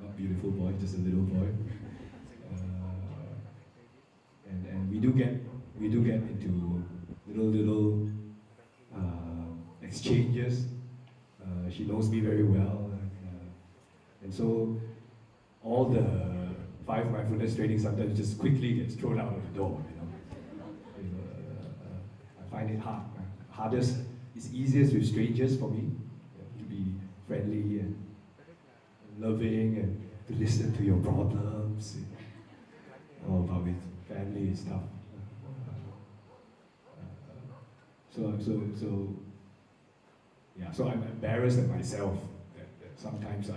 Not beautiful boy, just a little boy. And we do get into little exchanges. she knows me very well, and so all the 5 mindfulness training sometimes just quickly gets thrown out of the door. I find it hardest. It's easiest with strangers for me, to be friendly and loving and to listen to your problems. But with family it's tough. So I'm embarrassed at myself that sometimes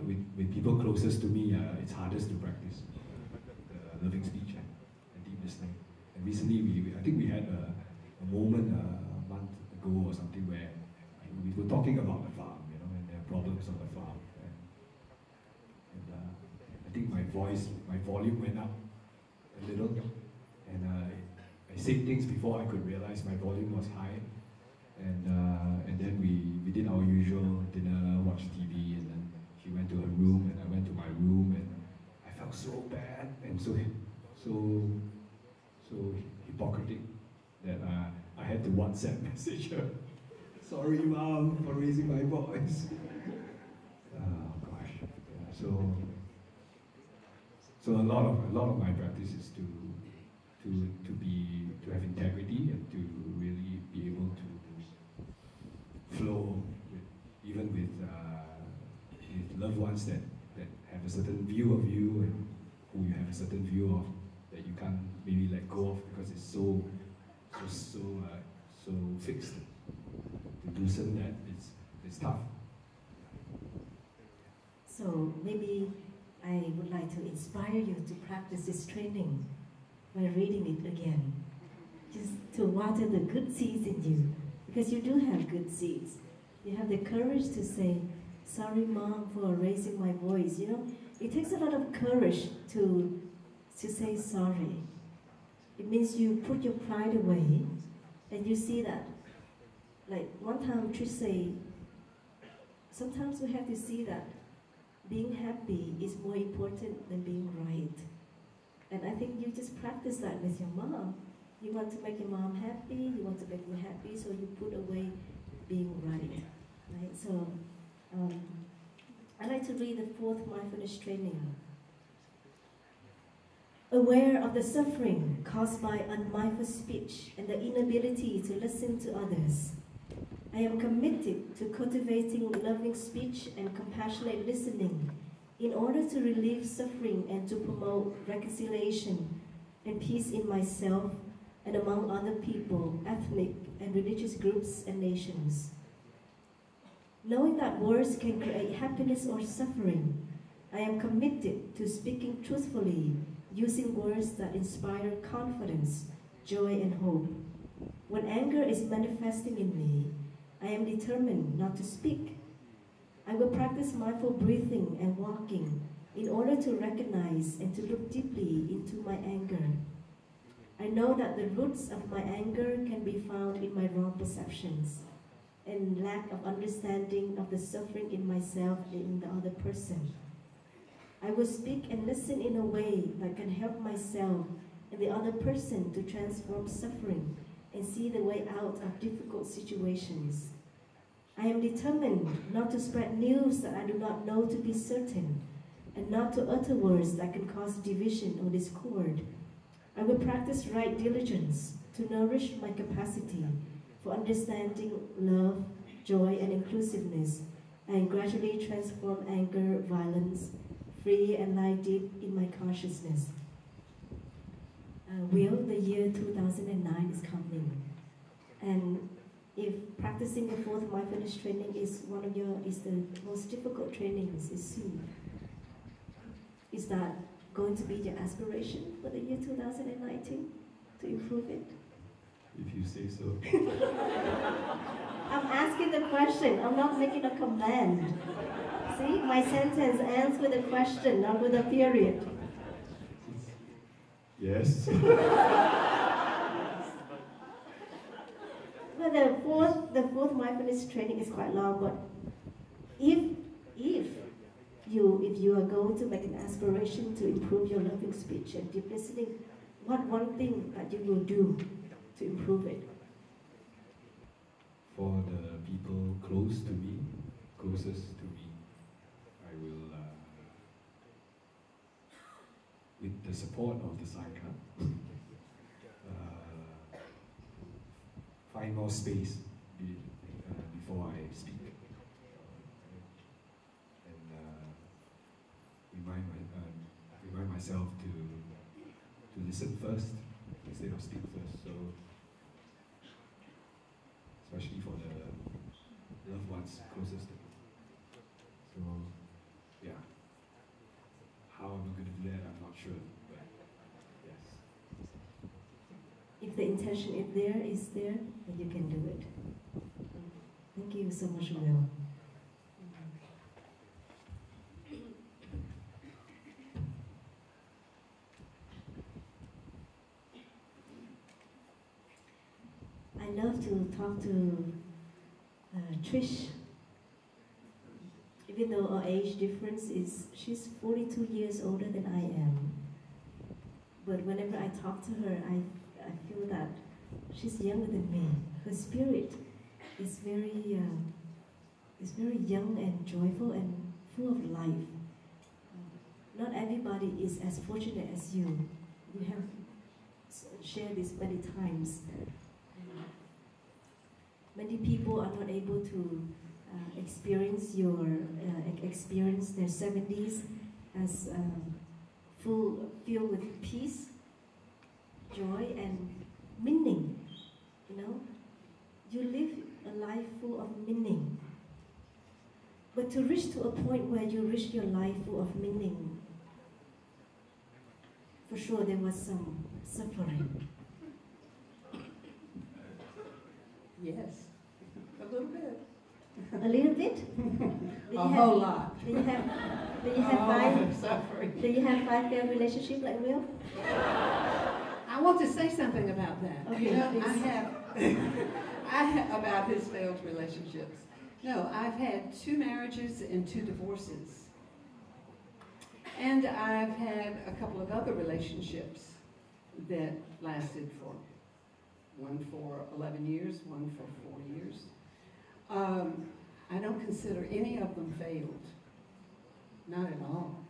with people closest to me, it's hardest to practice loving speech and deep listening. And recently, I think we had a moment a month ago or something where we were talking about the farm, and their problems on the farm. And I think my volume went up a little, and I said things before I could realize my volume was high. And then we did our usual dinner, watched TV, and then she went to her room, and I went to my room, and I felt so bad and so hypocritic that I had to WhatsApp message her. Sorry, Mom, for raising my voice. Oh gosh. Yeah, so a lot of my practice is to have integrity and to really be able to flow even with loved ones that have a certain view of you and who you have a certain view of that you can't maybe let go of because it's so fixed. To loosen that, it's tough. So maybe I would like to inspire you to practice this training by reading it again, just to water the good seeds in you, because you do have good seeds. You have the courage to say, sorry Mom for raising my voice. It takes a lot of courage to say sorry. It means you put your pride away and you see that. Like one time Trish said, sometimes we have to see that being happy is more important than being right. And I think you just practice that with your mom. You want to make your mom happy, you want to make me happy, so you put away being right. So I'd like to read the 4th mindfulness training. Aware of the suffering caused by unmindful speech and the inability to listen to others, I am committed to cultivating loving speech and compassionate listening in order to relieve suffering and to promote reconciliation and peace in myself and among other people, ethnic and religious groups and nations. Knowing that words can create happiness or suffering, I am committed to speaking truthfully, using words that inspire confidence, joy, and hope. When anger is manifesting in me, I am determined not to speak. I will practice mindful breathing and walking in order to recognize and to look deeply into my anger. I know that the roots of my anger can be found in my wrong perceptions and lack of understanding of the suffering in myself and in the other person. I will speak and listen in a way that can help myself and the other person to transform suffering and see the way out of difficult situations. I am determined not to spread news that I do not know to be certain, and not to utter words that can cause division or discord. I will practice right diligence to nourish my capacity for understanding, love, joy, and inclusiveness, and gradually transform anger, violence, free and lie deep in my consciousness. The year 2009 is coming, and if practicing the 4th mindfulness training is the most difficult trainings is soon, is that going to be your aspiration for the year 2019 to improve it? If you say so. I'm asking the question, I'm not making a command. See, my sentence ends with a question, not with a period. Yes. Well, the fourth mindfulness training is quite long, but if you are going to make an aspiration to improve your loving speech and deep listening, what one thing that you will do to improve it? For the people close to me, closest to me, I will, with the support of the Sangha, find more space before I speak, and remind myself to listen first instead of speak first. So, especially for the loved ones closest to me. So, yeah. How am I going to do that? I'm not sure, but yes. If the intention is there, then you can do it. Thank you so much, Will. I love to talk to Trish. Even though our age difference she's 42 years older than I am. But whenever I talk to her, I feel that she's younger than me. Her spirit is very young and joyful and full of life. Not everybody is as fortunate as you. We have shared this many times. Many people are not able to experience their 70s as filled with peace, joy, and meaning. You know, you live a life full of meaning. But to reach to a point where you reach your life full of meaning, for sure there was some suffering. Yes, a little bit. A little bit? Whole lot. Do you have five failed relationships like Will? I want to say something about that. Okay, you know, please. I have about his failed relationships. No, I've had 2 marriages and 2 divorces. And I've had a couple of other relationships that lasted for, one for 11 years, one for 4 years. I don't consider any of them failed. Not at all.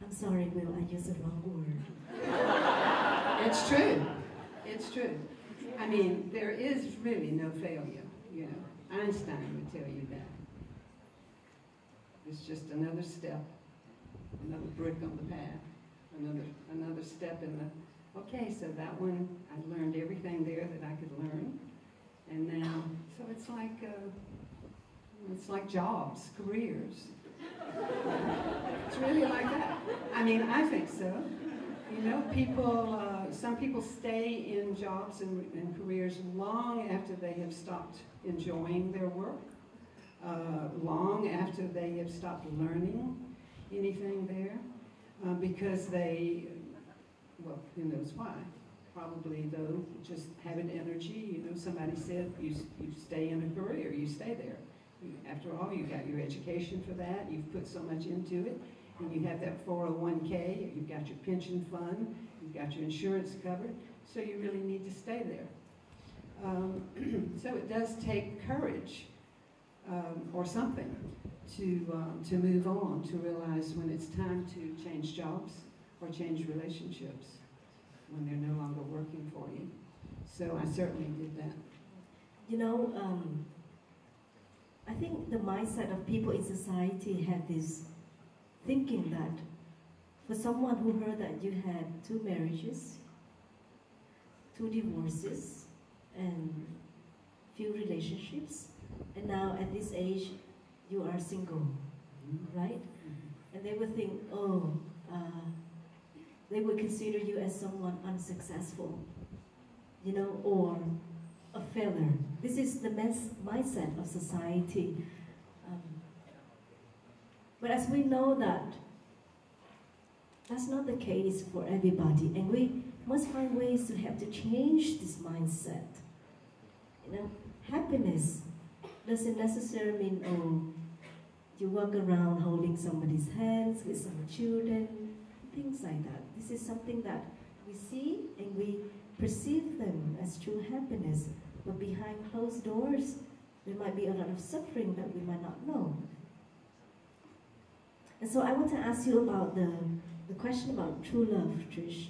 I'm sorry, Will, I used the wrong word. It's true. It's true. I mean, there is really no failure, you know. Einstein would tell you that. It's just another step, another brick on the path, another step in the, okay, so that one, I learned everything there that I could learn. And now, so it's like jobs, careers. It's really like that. I mean, I think so. You know, some people stay in jobs and careers long after they have stopped enjoying their work, long after they have stopped learning anything there, because well, who knows why. Probably, though, just having energy. You know, somebody said you stay in a career, you stay there. After all, you got your education for that, you've put so much into it, and you have that 401k, you've got your pension fund, you've got your insurance covered, so you really need to stay there. So it does take courage, or something, to move on, to realize when it's time to change jobs or change relationships, when they're no longer working for you. So I certainly did that. You know, I think the mindset of people in society have this thinking that for someone who heard that you had 2 marriages, 2 divorces, and few relationships, and now at this age you are single, right? And they would think, they would consider you as someone unsuccessful, you know, or a failure. This is the mindset of society. But as we know that that's not the case for everybody, and we must find ways to have to change this mindset. You know, happiness doesn't necessarily mean, you walk around holding somebody's hands with some children, things like that. This is something that we see and we perceive them as true happiness, but behind closed doors, there might be a lot of suffering that we might not know. And so I want to ask you about the question about true love, Trish.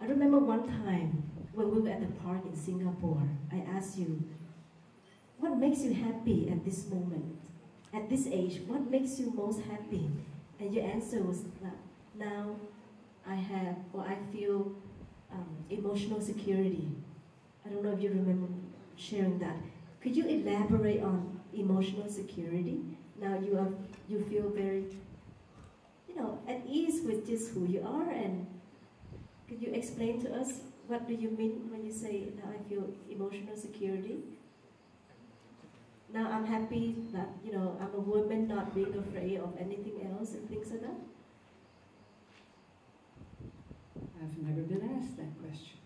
I remember one time when we were at the park in Singapore, I asked you, what makes you happy at this moment? At this age, what makes you most happy? And your answer was that now I have, or I feel emotional security. I don't know if you remember sharing that. Could you elaborate on emotional security? Now you feel very, at ease with just who you are, and could you explain to us what do you mean when you say, now I feel emotional security? Now I'm happy that, I'm a woman not being afraid of anything else and things like that? I've never been asked that question.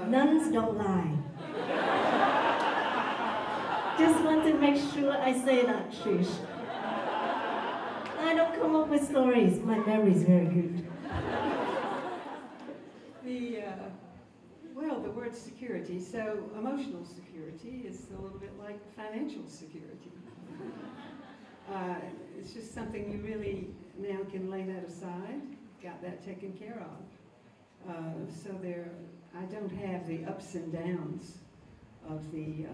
Nuns don't lie. Just want to make sure I say that, Trish. I don't come up with stories. My memory is very good. Well, the word security, so emotional security is a little bit like financial security. It's just something you really now can lay that aside, got that taken care of. So I don't have the ups and downs of when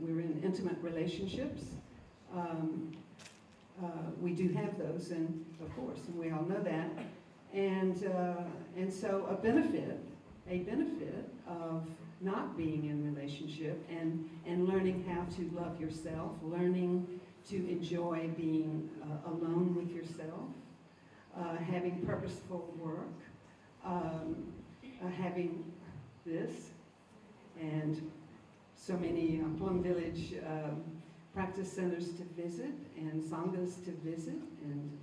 we're in intimate relationships. We do have those, and of course, and we all know that. And so a benefit of not being in relationship and learning how to love yourself, learning to enjoy being alone with yourself, having purposeful work, having this, and so many Plum Village practice centers to visit and sanghas to visit, and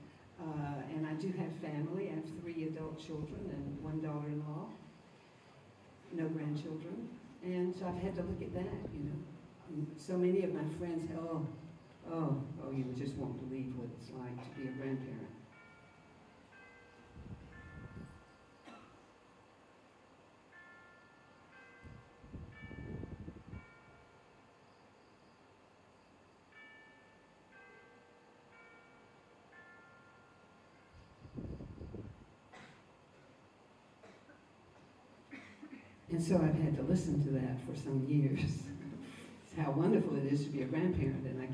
I do have family. I have 3 adult children and 1 daughter-in-law, no grandchildren, and so I've had to look at that, And so many of my friends, you just won't believe what it's like to be a grandparent. And so I've had to listen to that for some years. It's how wonderful it is to be a grandparent, and I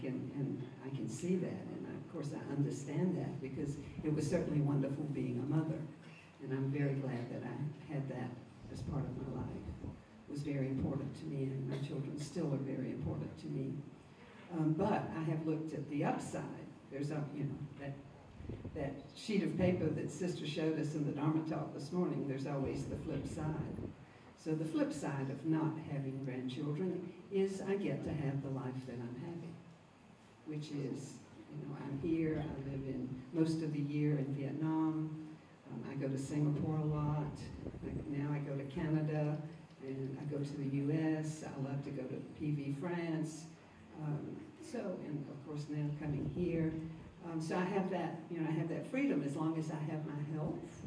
can see that, and of course I understand that, because it was certainly wonderful being a mother, and I'm very glad that I had that as part of my life. It was very important to me, and my children still are very important to me. But I have looked at the upside. There's that sheet of paper that Sister showed us in the Dharma talk this morning. There's always the flip side. So the flip side of not having grandchildren is I get to have the life that I'm having, which is, I'm here, I live in most of the year in Vietnam, I go to Singapore a lot, now I go to Canada, and I go to the US, I love to go to PV France, and of course now coming here. So I have that, I have that freedom as long as I have my health,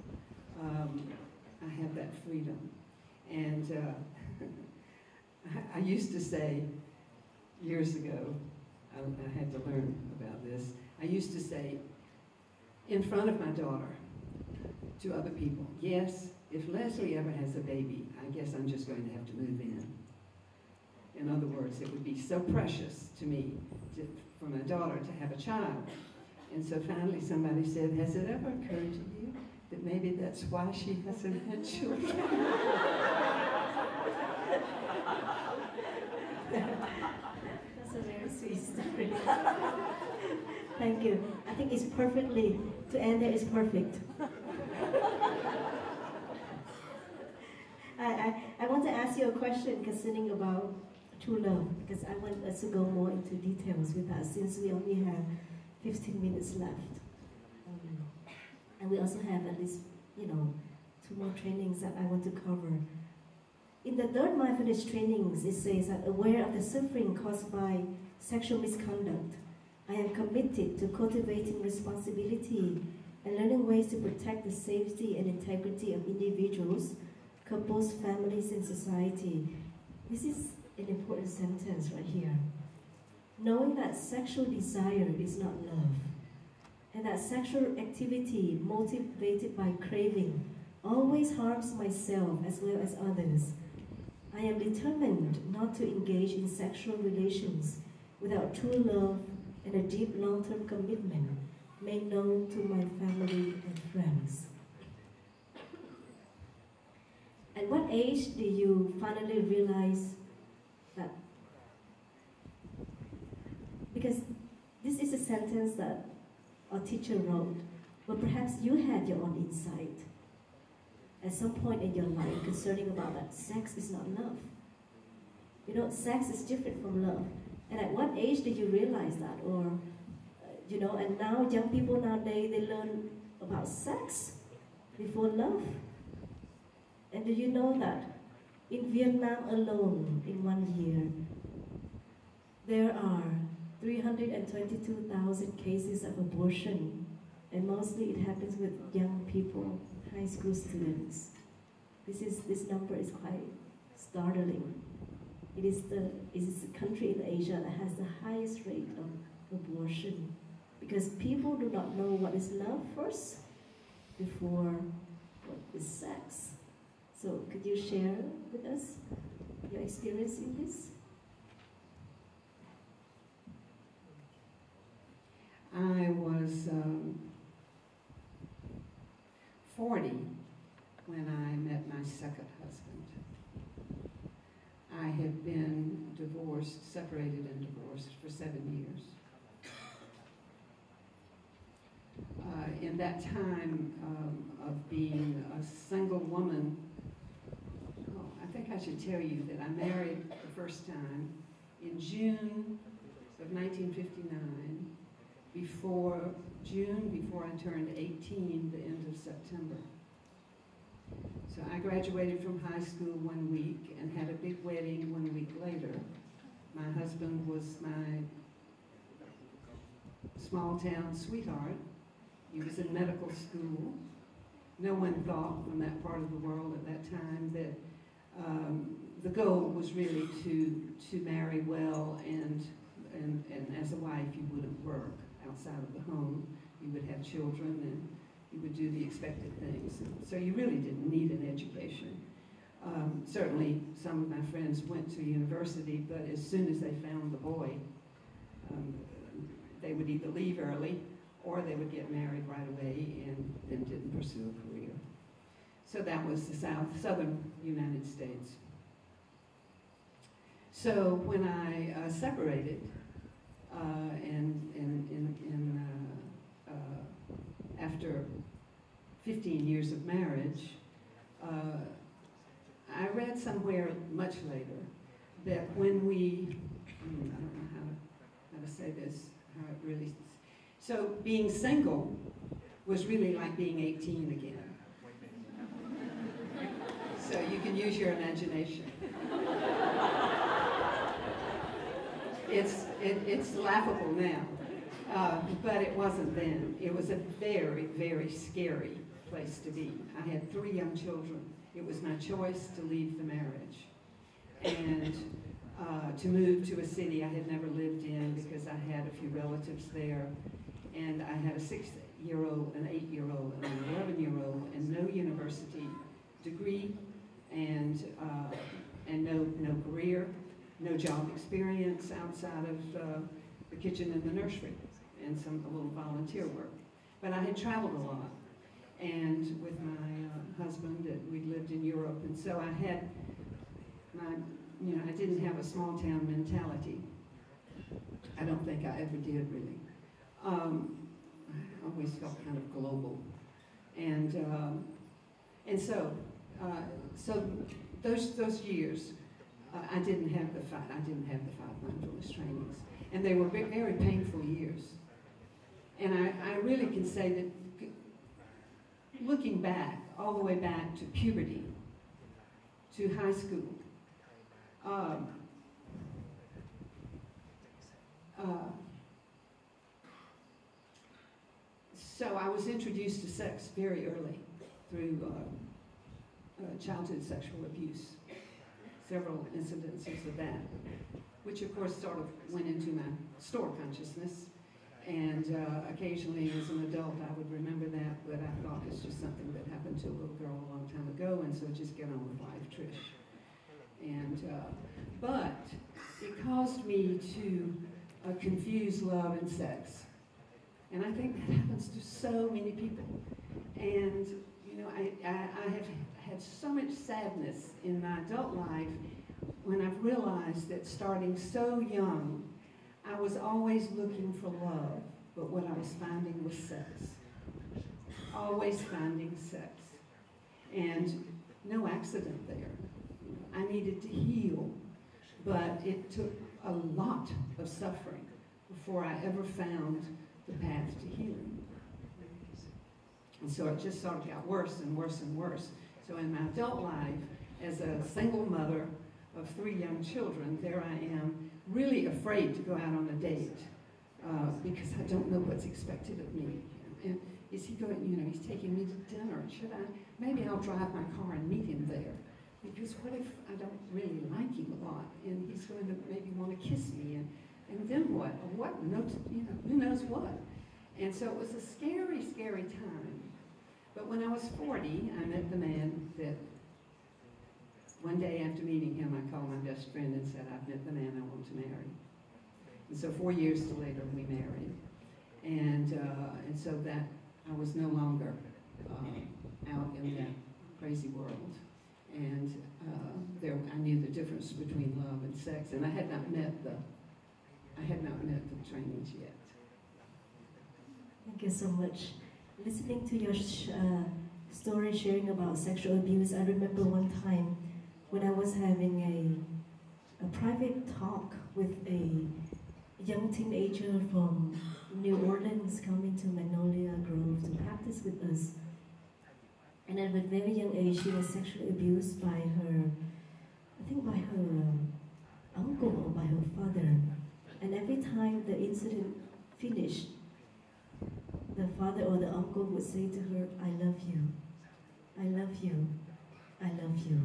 I have that freedom. And I used to say, years ago, I had to learn about this, I used to say, in front of my daughter, to other people, yes, if Leslie ever has a baby, I guess I'm just going to have to move in. In other words, it would be so precious to me for my daughter to have a child. And so finally somebody said, has it ever occurred to you that maybe that's why she hasn't had children? That's a very sweet story. Thank you. I think it's perfectly, to end there is perfect. I want to ask you a question concerning about true love, because I want us to go more into details with us, since we only have 15 minutes left. And we also have at least, 2 more trainings that I want to cover. In the third mindfulness trainings, it says that aware of the suffering caused by sexual misconduct, I am committed to cultivating responsibility and learning ways to protect the safety and integrity of individuals couples, families, and society. This is an important sentence right here. Knowing that sexual desire is not love, and that sexual activity motivated by craving always harms myself as well as others. I am determined not to engage in sexual relations without true love and a deep long-term commitment made known to my family and friends. At what age do you finally realize that? Because this is a sentence that a teacher wrote, but perhaps you had your own insight at some point in your life concerning about that sex is not love. You know, sex is different from love. And at what age did you realize that? Or, you know, and now young people nowadays, they learn about sex before love. And do you know that in Vietnam alone, in 1 year, there are 322,000 cases of abortion, and mostly it happens with young people, high school students. This number is quite startling. It is the country in Asia that has the highest rate of abortion, because people do not know what is love first before what is sex. So could you share with us your experience in this? I was 40 when I met my second husband. I had been divorced, separated and divorced for 7 years. In that time of being a single woman, I think I should tell you that I married the first time in June of 1959, before I turned 18, the end of September. So I graduated from high school 1 week and had a big wedding 1 week later. My husband was my small town sweetheart. He was in medical school. No one thought from that part of the world at that time that the goal was really to marry well, and as a wife you wouldn't work outside of the home. You would have children and you would do the expected things. So you really didn't need an education. Certainly some of my friends went to university, but as soon as they found the boy, they would either leave early or they would get married right away and then didn't pursue a career. So that was the southern United States. So when I separated, after 15 years of marriage, I read somewhere much later that when we, I don't know how to say this, how it really, so being single was really like being 18 again. So you can use your imagination. It's laughable now, but it wasn't then. It was a very, very scary place to be. I had 3 young children. It was my choice to leave the marriage and to move to a city I had never lived in because I had a few relatives there, and I had a 6-year-old, an 8-year-old, and an 11-year-old, and no university degree, and no career, no job experience outside of the kitchen and the nursery, and a little volunteer work. But I had traveled a lot, and with my husband, we'd lived in Europe, and so I had I didn't have a small town mentality. I don't think I ever did really. I always felt kind of global, and so those years, I didn't have the 5 mindfulness trainings, and they were very painful years. And I really can say that, looking back, all the way back to puberty, to high school, so I was introduced to sex very early through childhood sexual abuse, several incidences of that, which of course sort of went into my store consciousness. And occasionally as an adult I would remember that, but I thought it's just something that happened to a little girl a long time ago, and so just get on with life, Trish. And, but it caused me to confuse love and sex. And I think that happens to so many people. And, you know, I have had so much sadness in my adult life when I've realized that starting so young, I was always looking for love, but what I was finding was sex. Always finding sex. And no accident there. I needed to heal, but it took a lot of suffering before I ever found the path to healing. And so it just sort of got worse and worse and worse. So in my adult life, as a single mother of 3 young children, there I am, really afraid to go out on a date because I don't know what's expected of me. And is he going, you know, he's taking me to dinner. Should I, maybe I'll drive my car and meet him there. Because what if I don't really like him a lot and he's going to maybe want to kiss me, and then what? Or what? No, you know, who knows what? And so it was a scary, scary time. But when I was 40, I met the man that one day after meeting him, I called my best friend and said, I've met the man I want to marry. And so 4 years later, we married. And so that I was no longer out in that crazy world. And there, I knew the difference between love and sex, and I had not met the trainings yet. Thank you so much. Listening to your story sharing about sexual abuse, I remember one time when I was having a private talk with a young teenager from New Orleans coming to Magnolia Grove to practice with us. And at a very young age, she was sexually abused by her, I think by her uncle or by her father. And every time the incident finished, the father or the uncle would say to her, I love you, I love you, I love you.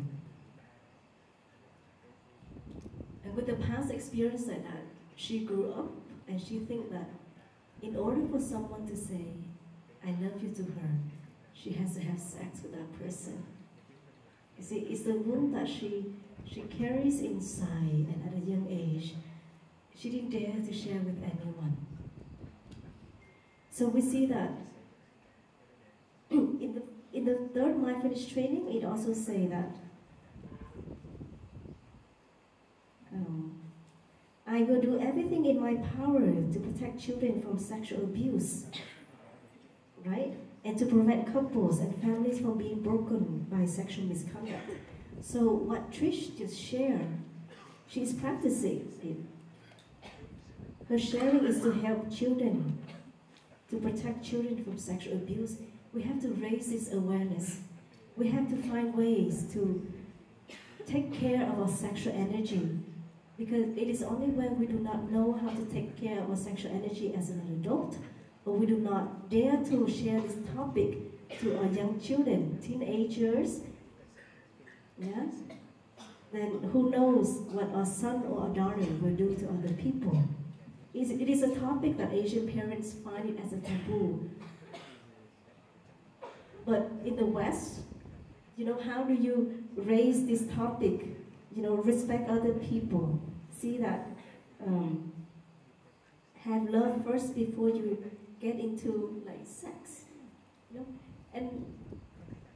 And with the past experience like that, she grew up and she think that in order for someone to say, I love you to her, she has to have sex with that person. You see, it's the wound that she carries inside, and at a young age, she didn't dare to share with anyone. So we see that in the third mindfulness training, it also say that I will do everything in my power to protect children from sexual abuse, right? And to prevent couples and families from being broken by sexual misconduct. So what Trish just shared, she's practicing it. Her sharing is to help children, to protect children from sexual abuse. We have to raise this awareness. We have to find ways to take care of our sexual energy, because it is only when we do not know how to take care of our sexual energy as an adult, or we do not dare to share this topic to our young children, teenagers, yes, then who knows what our son or our daughter will do to other people. It is a topic that Asian parents find it as a taboo. But in the West, you know, how do you raise this topic? You know, respect other people. See that, have love first before you get into like sex. You know? And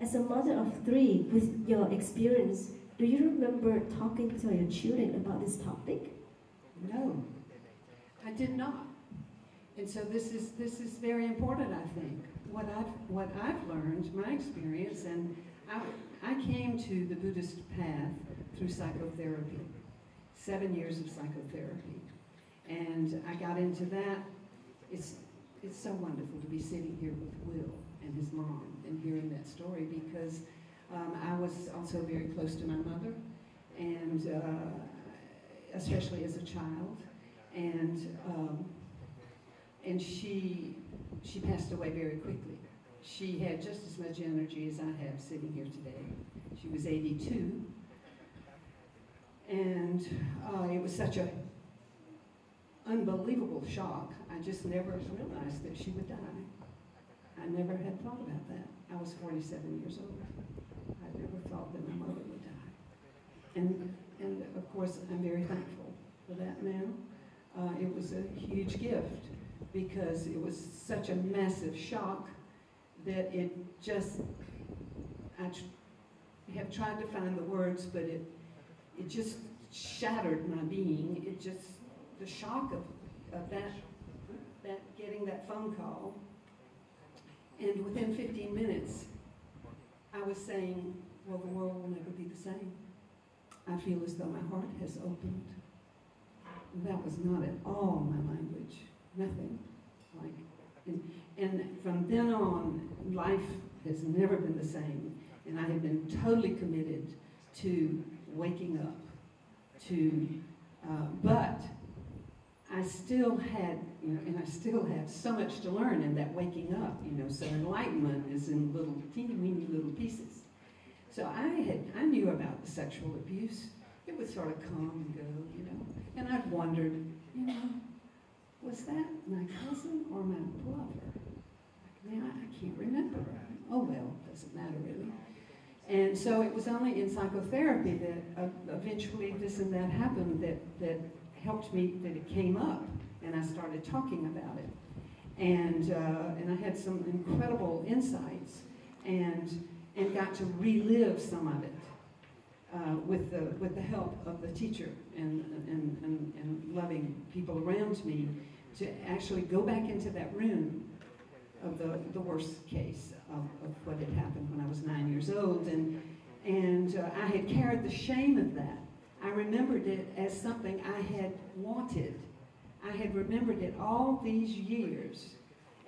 as a mother of 3, with your experience, do you remember talking to your children about this topic? No, I did not. And so this is very important, I think. What I've learned, my experience, and I came to the Buddhist path through psychotherapy, 7 years of psychotherapy. And I got into that. It's so wonderful to be sitting here with Will and his mom and hearing that story, because I was also very close to my mother, and especially as a child. And she passed away very quickly. She had just as much energy as I have sitting here today. She was 82. And it was such an unbelievable shock. I just never realized that she would die. I never had thought about that. I was 47 years old. I never thought that my mother would die. And of course, I'm very thankful for that now. It was a huge gift because it was such a massive shock that it just, I have tried to find the words, but it just shattered my being. It just, the shock of that getting that phone call. And within 15 minutes, I was saying, well, the world will never be the same. I feel as though my heart has opened. That was not at all my language, nothing. And from then on, life has never been the same. And I have been totally committed to waking up, but I still had, and I still have so much to learn in that waking up, so enlightenment is in little, teeny weeny little pieces. So I knew about the sexual abuse. It would sort of come and go, and I'd wondered, was that my cousin or my brother? Now I can't remember. Oh well, doesn't matter really. And so it was only in psychotherapy that eventually this and that happened that helped me, that it came up, and I started talking about it. And I had some incredible insights and got to relive some of it with the help of the teacher and loving people around me, to actually go back into that room of the worst case of what had happened when I was 9 years old, and I had carried the shame of that. I remembered it as something I had wanted. I had remembered it all these years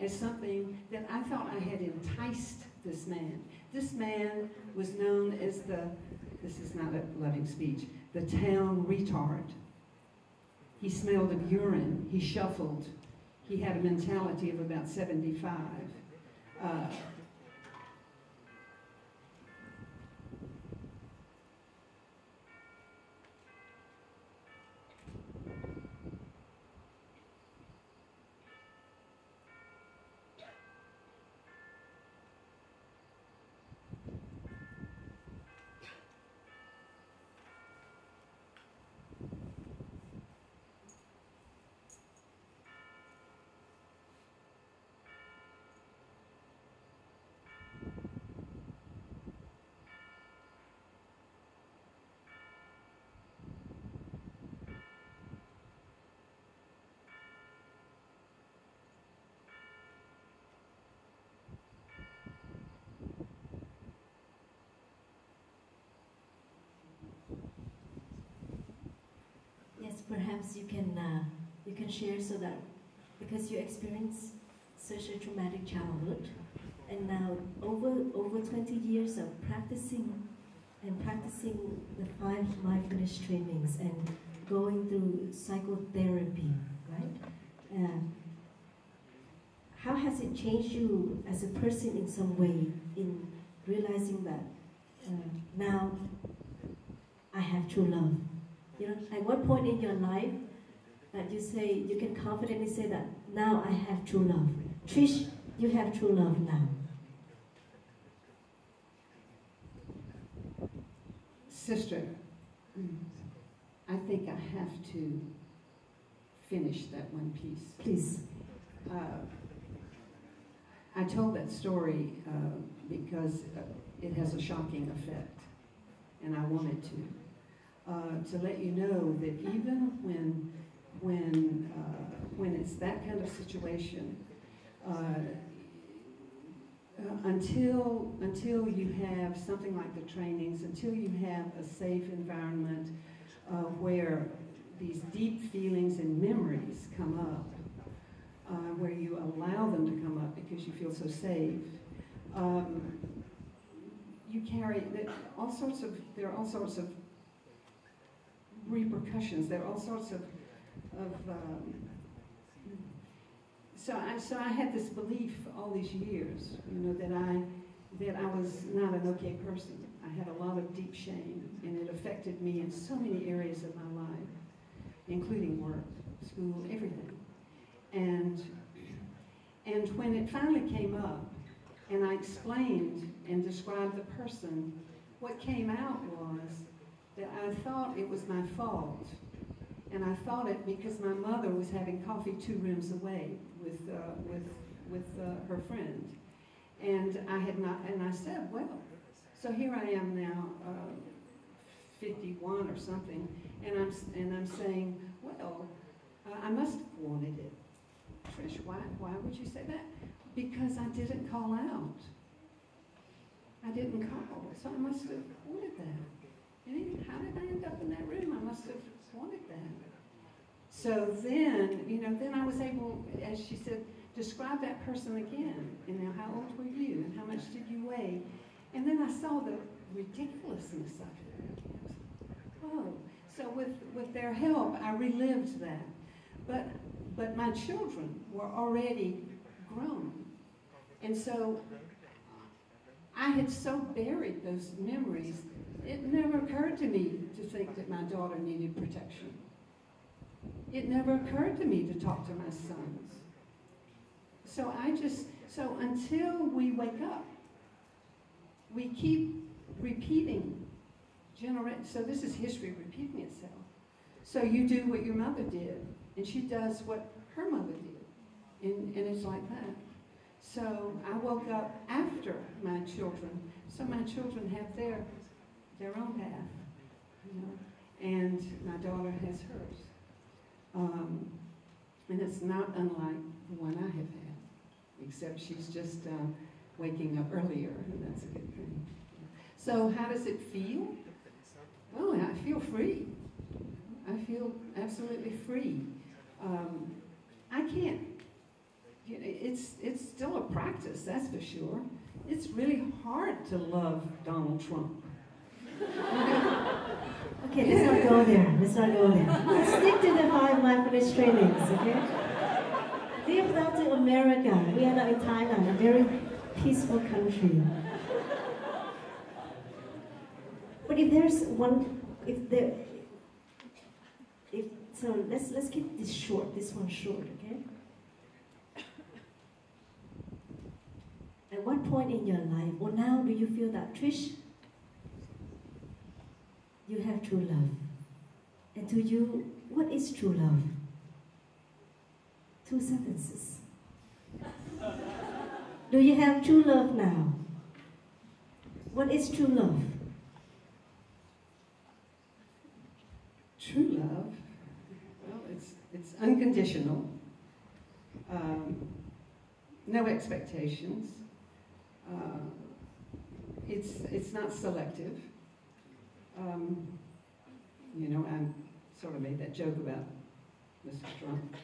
as something that I thought I had enticed this man. This man was known as this is not a loving speech, the town retard. He smelled of urine, he shuffled, he had a mentality of about 75. Perhaps you can share, so that because you experienced such a traumatic childhood, and now over 20 years of practicing the 5 mindfulness trainings and going through psychotherapy, right? How has it changed you as a person in some way, in realizing that now I have true love? At what point in your life that you can confidently say that now I have true love? Trish, you have true love now. Sister, I think I have to finish that one piece. Please. I told that story because it has a shocking effect, and I wanted to let you know that even when it's that kind of situation, until you have something like the trainings, until you have a safe environment where these deep feelings and memories come up, where you allow them to come up because you feel so safe, you carry there are all sorts of repercussions. There are all sorts of so I had this belief all these years, that I was not an okay person. I had a lot of deep shame, and it affected me in so many areas of my life, including work, school, everything. And when it finally came up, and I explained and described the person, what came out was that I thought it was my fault. And I thought it because my mother was having coffee 2 rooms away with her friend. And I had not, and I said, well, so here I am now, 51 or something, and I'm saying, well, I must have wanted it. Trish, why would you say that? Because I didn't call out. I didn't call, so I must have wanted that. And how did I end up in that room? I must have wanted that. So then, then I was able, as she said, describe that person again. And now, how old were you? And how much did you weigh? And then I saw the ridiculousness of it. Oh, so with their help, I relived that. But my children were already grown. And so I had so buried those memories, it never occurred to me to think that my daughter needed protection. It never occurred to me to talk to my sons. So until we wake up, we keep repeating so this is history repeating itself. So you do what your mother did, and she does what her mother did. And it's like that. So I woke up after my children, so my children have their own path, and my daughter has hers. And it's not unlike the one I have had, except she's just waking up earlier, and that's a good thing. So how does it feel? Well, I feel free. I feel absolutely free. I can't, it's still a practice, that's for sure. It's really hard to love Donald Trump. Okay, let's not go there. Let's not go there. Let's stick to the 5 mindfulness trainings, okay? We have now to America. We are now in Thailand, a very peaceful country. But if there's one, so let's keep this short. This one short, okay? At what point in your life, or now, do you feel that, Trish, you have true love? And to you, what is true love? 2 sentences. Do you have true love now? What is true love? True love, well, it's unconditional, no expectations, it's not selective. I sort of made that joke about Mr. Trump,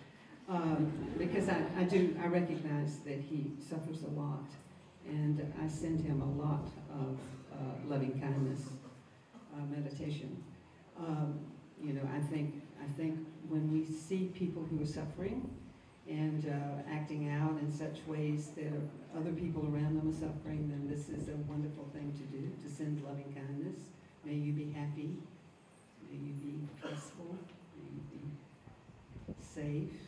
because I recognize that he suffers a lot, and I send him a lot of loving kindness meditation. I think when we see people who are suffering and acting out in such ways that other people around them are suffering, then this is a wonderful thing to do, to send loving kindness. May you be happy. May you be peaceful. May you be safe.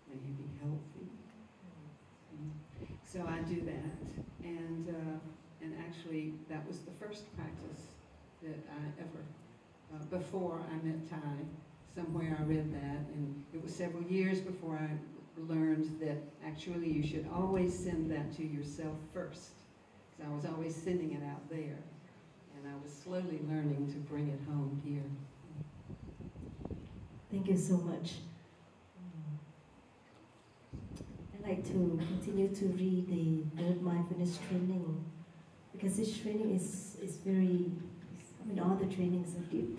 May you be healthy. So I do that, and actually that was the first practice that I ever. Before I met Ty, somewhere I read that, and it was several years before I learned that actually you should always send that to yourself first, because I was always sending it out there, and I was slowly learning to bring it home here. Thank you so much. I'd like to continue to read the 3rd mindfulness training, because this training is very, all the trainings are deep.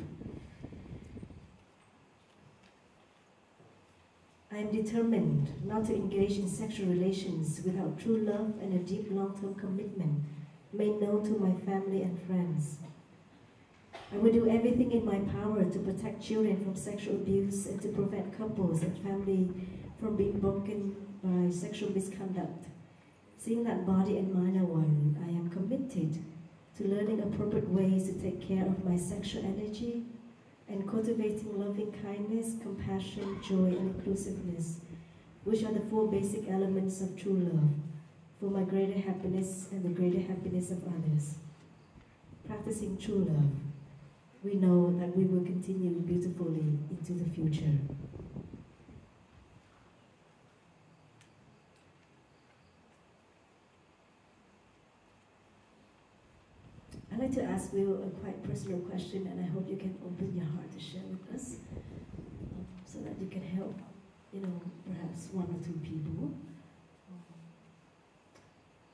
I am determined not to engage in sexual relations without true love and a deep long-term commitment made known to my family and friends. I will do everything in my power to protect children from sexual abuse and to prevent couples and family from being broken by sexual misconduct. Seeing that body and mind are one, I am committed to learning appropriate ways to take care of my sexual energy, and cultivating loving kindness, compassion, joy, and inclusiveness, which are the 4 basic elements of true love, for my greater happiness and the greater happiness of others. Practicing true love, we know that we will continue beautifully into the future. I'd like to ask Will a quite personal question, and I hope you can open your heart to share with us, so that you can help, perhaps 1 or 2 people.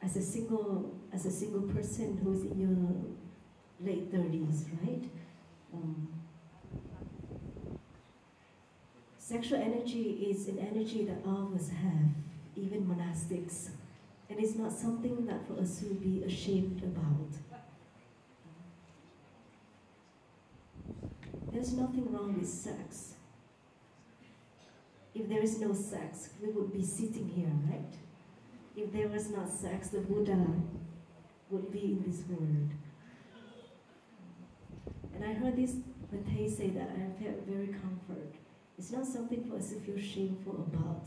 As a single person who's in your late 30s, right? Sexual energy is an energy that all of us have, even monastics, and it's not something that for us to be ashamed about. There's nothing wrong with sex. If there is no sex, we would be sitting here, right? If there was not sex, the Buddha would be in this world. And I heard this Bhante say that, and I felt very comfort. It's not something for us to feel shameful about.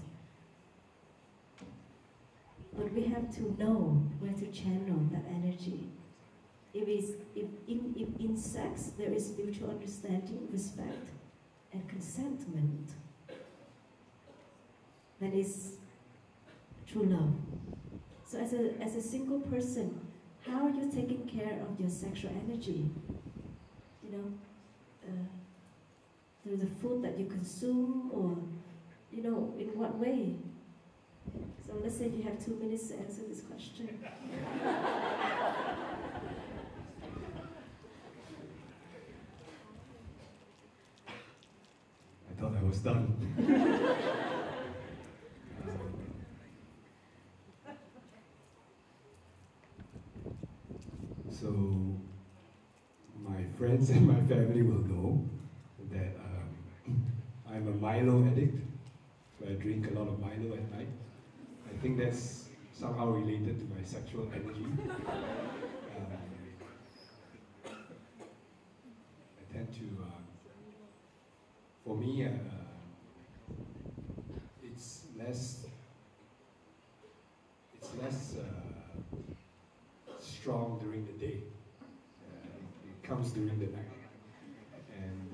But we have to know where to channel that energy. If in sex there is mutual understanding, respect, and consentment, that is true love. So as a single person, how are you taking care of your sexual energy? Through the food that you consume, or in what way? So let's say you have 2 minutes to answer this question. I thought I was done. So, my friends and my family will know that I'm a Milo addict. So I drink a lot of Milo at night. I think that's somehow related to my sexual energy. I tend to, for me, it's less strong during the day. It comes during the night, and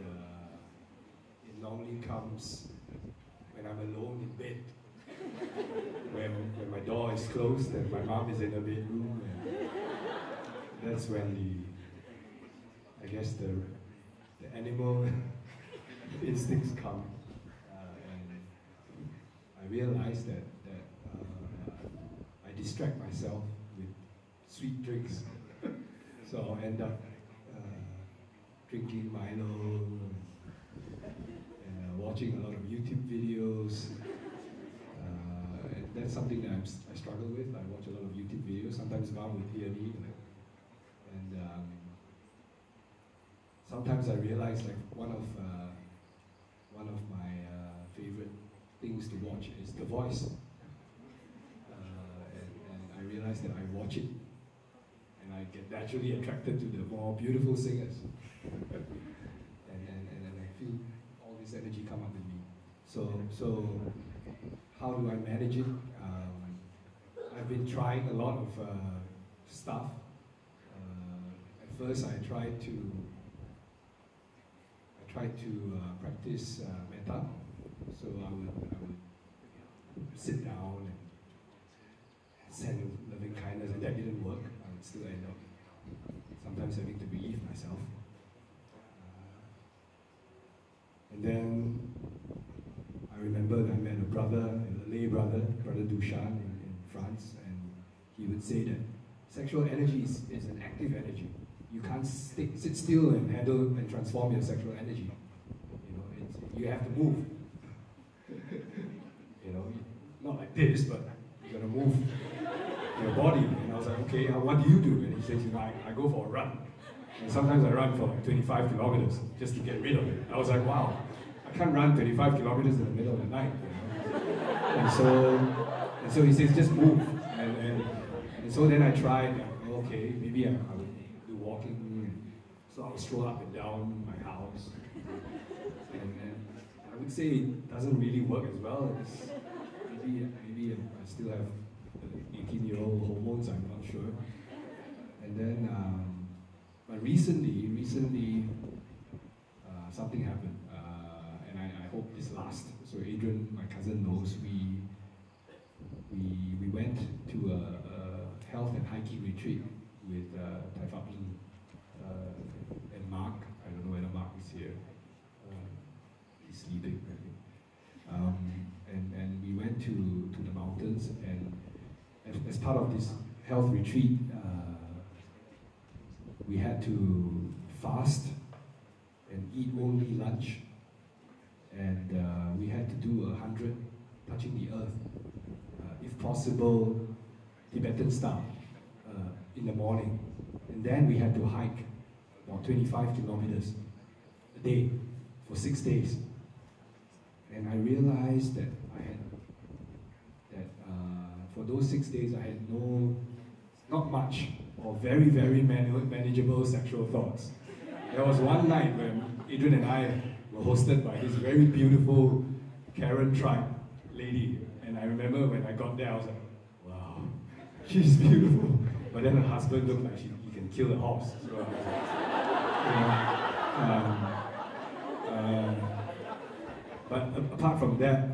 it normally comes when I'm alone in bed. When my door is closed and my mom is in her bedroom, and that's when I guess the animal instincts come, and I realize that I distract myself with sweet drinks, so I'll end up drinking Milo and watching a lot of YouTube videos. And that's something that I struggle with. I watch a lot of YouTube videos, sometimes bound with TNE, and sometimes I realize like one of my favorite things to watch is The Voice, and I realize that I watch it and I get naturally attracted to the more beautiful singers, and I feel all this energy come up in me. So how do I manage it? I've been trying a lot of stuff. At first, I tried to practice metta. So I would sit down and send loving kindness, and that didn't work. I would still end up sometimes having to relieve myself. And then I remember I met a brother, a lay brother, Brother Dushan in France, and he would say that sexual energy is an active energy. You can't sit still and handle and transform your sexual energy. You have to move. Not like this, but you gotta move your body. And I was like, okay, what do you do? And he says, I go for a run. And sometimes I run for like 25 kilometers just to get rid of it. I was like, wow, I can't run 25 kilometers in the middle of the night. And so he says, just move. And so then I tried, okay, maybe I would do So I'll stroll up and down my house. And I would say it doesn't really work as well. Maybe I still have 18-year-old hormones, I'm not sure. And then, but recently, something happened. And I hope this lasts. So Adrian, my cousin, knows we went to a health and hiking retreat with Tai Fap and Mark. I don't know whether Mark is here. He's sleeping, I think. And we went to the mountains, and as part of this health retreat, we had to fast and eat only lunch, and we had to do 100 touching the earth, if possible, Tibetan style, in the morning, and then we had to hike about 25 kilometers a day for 6 days. And I realized that for those 6 days I had not much or very, very manageable sexual thoughts. There was one night when Adrian and I were hosted by this very beautiful Karen tribe lady, and I remember when I got there I was like, wow, she's beautiful. But then her husband looked like he can kill a horse. So I was like, but apart from that,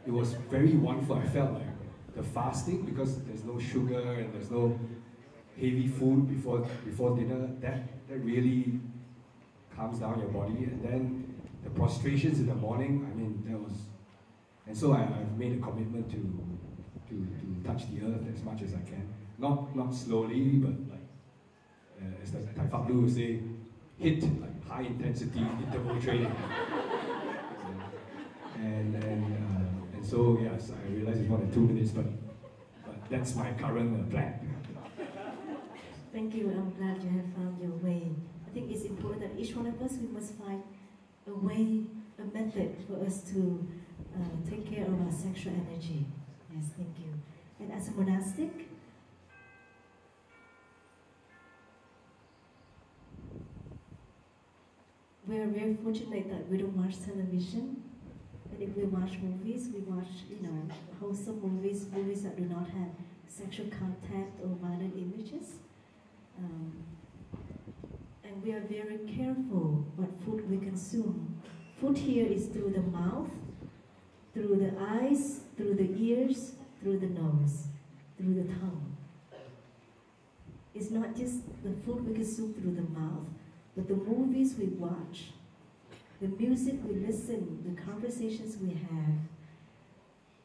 it was very wonderful. I felt like the fasting, because there's no sugar and there's no heavy food before dinner, that really calms down your body. And then the prostrations in the morning, I mean, that was, and so I've made a commitment to touch the earth as much as I can. Not slowly, but like, as the Tai Fap would say, hit like high intensity interval training. And so yes, I realize it's more than 2 minutes, but that's my current plan. Thank you. I'm glad you have found your way. I think it's important that each one of us, we must find a way, a method for us to take care of our sexual energy. Yes, thank you. And as a monastic, we are very fortunate that we don't watch television. And if we watch movies, we watch, wholesome movies that do not have sexual content or violent images. And we are very careful what food we consume. Food here is through the mouth, through the eyes, through the ears, through the nose, through the tongue. It's not just the food we consume through the mouth, but the movies we watch, the music we listen, the conversations we have,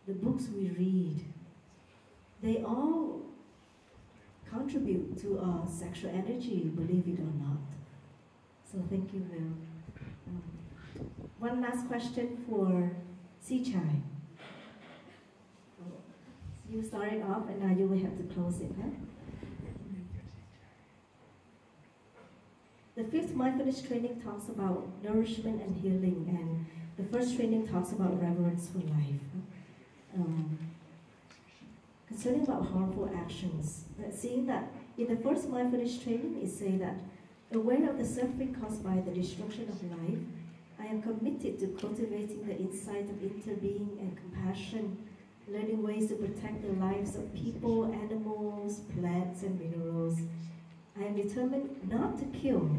the books we read, they all contribute to our sexual energy, believe it or not. So thank you, Will. One last question for Si Chai. You started off and now you will have to close it, huh? The fifth mindfulness training talks about nourishment and healing, and the first training talks about reverence for life. Concerning about harmful actions, seeing that in the first mindfulness training, it says that aware of the suffering caused by the destruction of life, I am committed to cultivating the insight of interbeing and compassion, learning ways to protect the lives of people, animals, plants, and minerals. I am determined not to kill,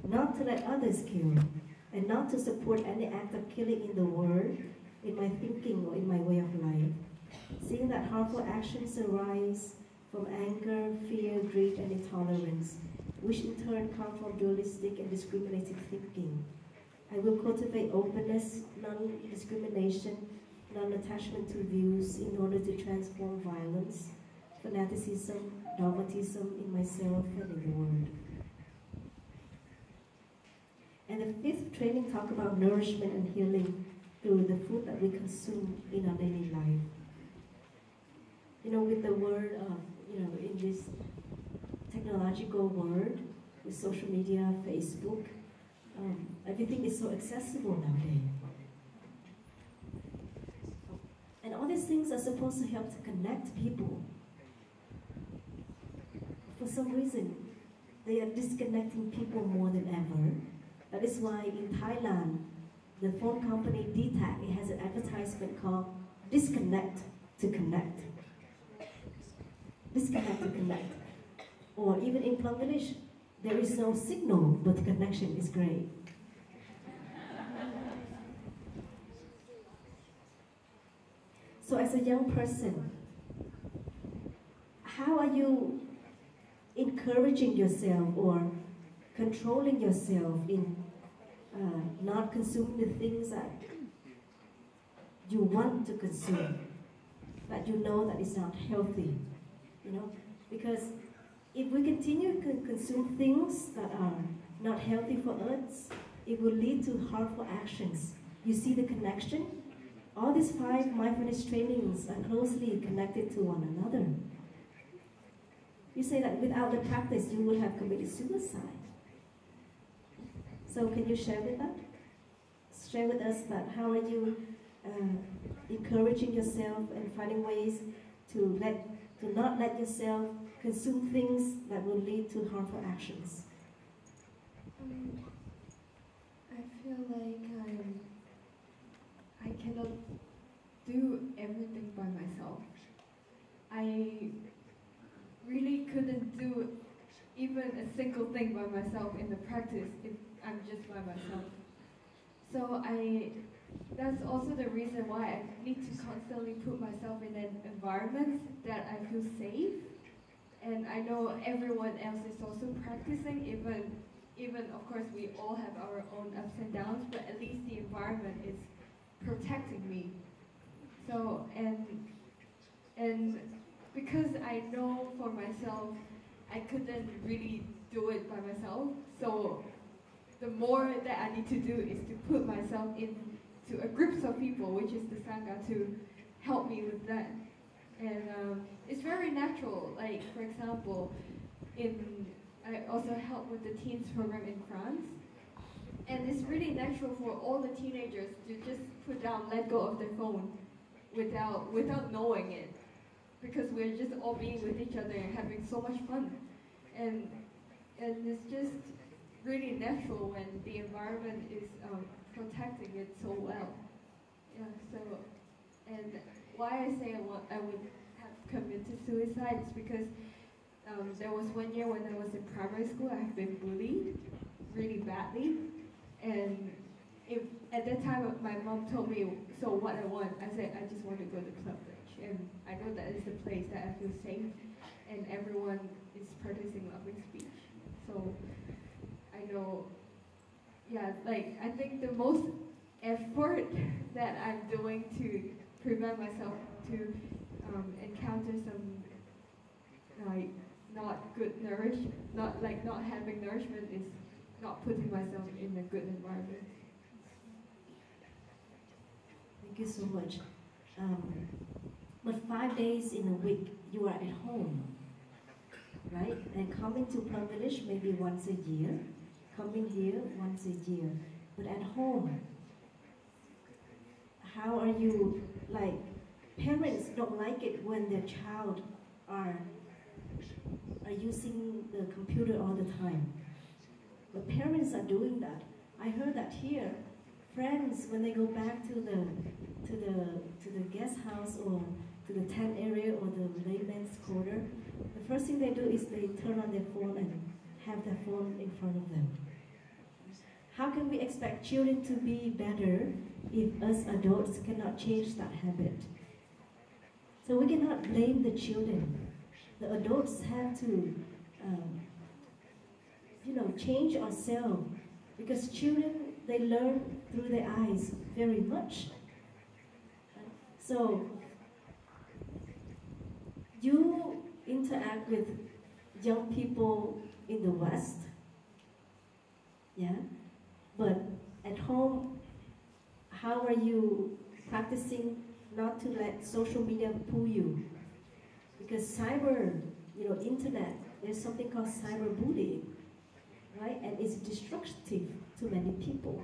not to let others kill, and not to support any act of killing in the world, in my thinking, or in my way of life. Seeing that harmful actions arise from anger, fear, greed, and intolerance, which in turn come from dualistic and discriminating thinking. I will cultivate openness, non-discrimination, non-attachment to views in order to transform violence, fanaticism, dogmatism in myself and in the world. And the fifth training talks about nourishment and healing through the food that we consume in our daily life. With the word of, in this technological world, with social media, Facebook, everything is so accessible nowadays. And all these things are supposed to help to connect people. For some reason, they are disconnecting people more than ever. That is why in Thailand, the phone company DTAC, it has an advertisement called Disconnect to Connect. Disconnect to connect. Or even in Plum Village, there is no signal, but the connection is great. So as a young person, how are you encouraging yourself or controlling yourself in not consuming the things that you want to consume, that you know that is not healthy, you know? Because if we continue to consume things that are not healthy for us, it will lead to harmful actions. You see the connection? All these 5 mindfulness trainings are closely connected to one another. You say that without the practice, you would have committed suicide. So can you share with that? Share with us that how are you encouraging yourself and finding ways to not let yourself consume things that will lead to harmful actions? I feel like I cannot do everything by myself. I really couldn't do even a single thing by myself in the practice if I'm just by myself. So that's also the reason why I need to constantly put myself in an environment that I feel safe. And I know everyone else is also practicing, even of course we all have our own ups and downs, but at least the environment is protecting me. So, and because I know for myself, I couldn't really do it by myself, so the more that I need to do is to put myself into a group of people, which is the Sangha, to help me with that. And it's very natural. Like, for example, I also help with the teens program in France. And it's really natural for all the teenagers to just put down, let go of their phone without knowing it. Because we're just all being with each other and having so much fun. And it's just really natural when the environment is protecting it so well. Yeah, so, and why I say I would have committed suicide is because there was one year when I was in primary school, I had been bullied really badly. And at that time my mom told me, so what I want, I said, I just want to go to Club Bridge. And I know that is the place that I feel safe and everyone is practicing loving speech. So I know, yeah, like I think the most effort that I'm doing to prevent myself to encounter some like not having nourishment is not putting myself in a good environment. Thank you so much. But 5 days in a week, you are at home, right? And coming to Plum Village maybe once a year, coming here once a year. But at home, how are you, like, parents don't like it when their child are using the computer all the time. But parents are doing that. I heard that here. Friends, when they go back to the guest house or to the tent area or the layman's quarter, the first thing they do is they turn on their phone and have their phone in front of them. How can we expect children to be better if us adults cannot change that habit? So we cannot blame the children. The adults have to, change ourselves, because children, they learn through their eyes very much. So you interact with young people in the West, yeah, but at home, how are you practicing not to let social media pull you? Because internet, there's something called cyberbullying, right? And it's destructive to many people.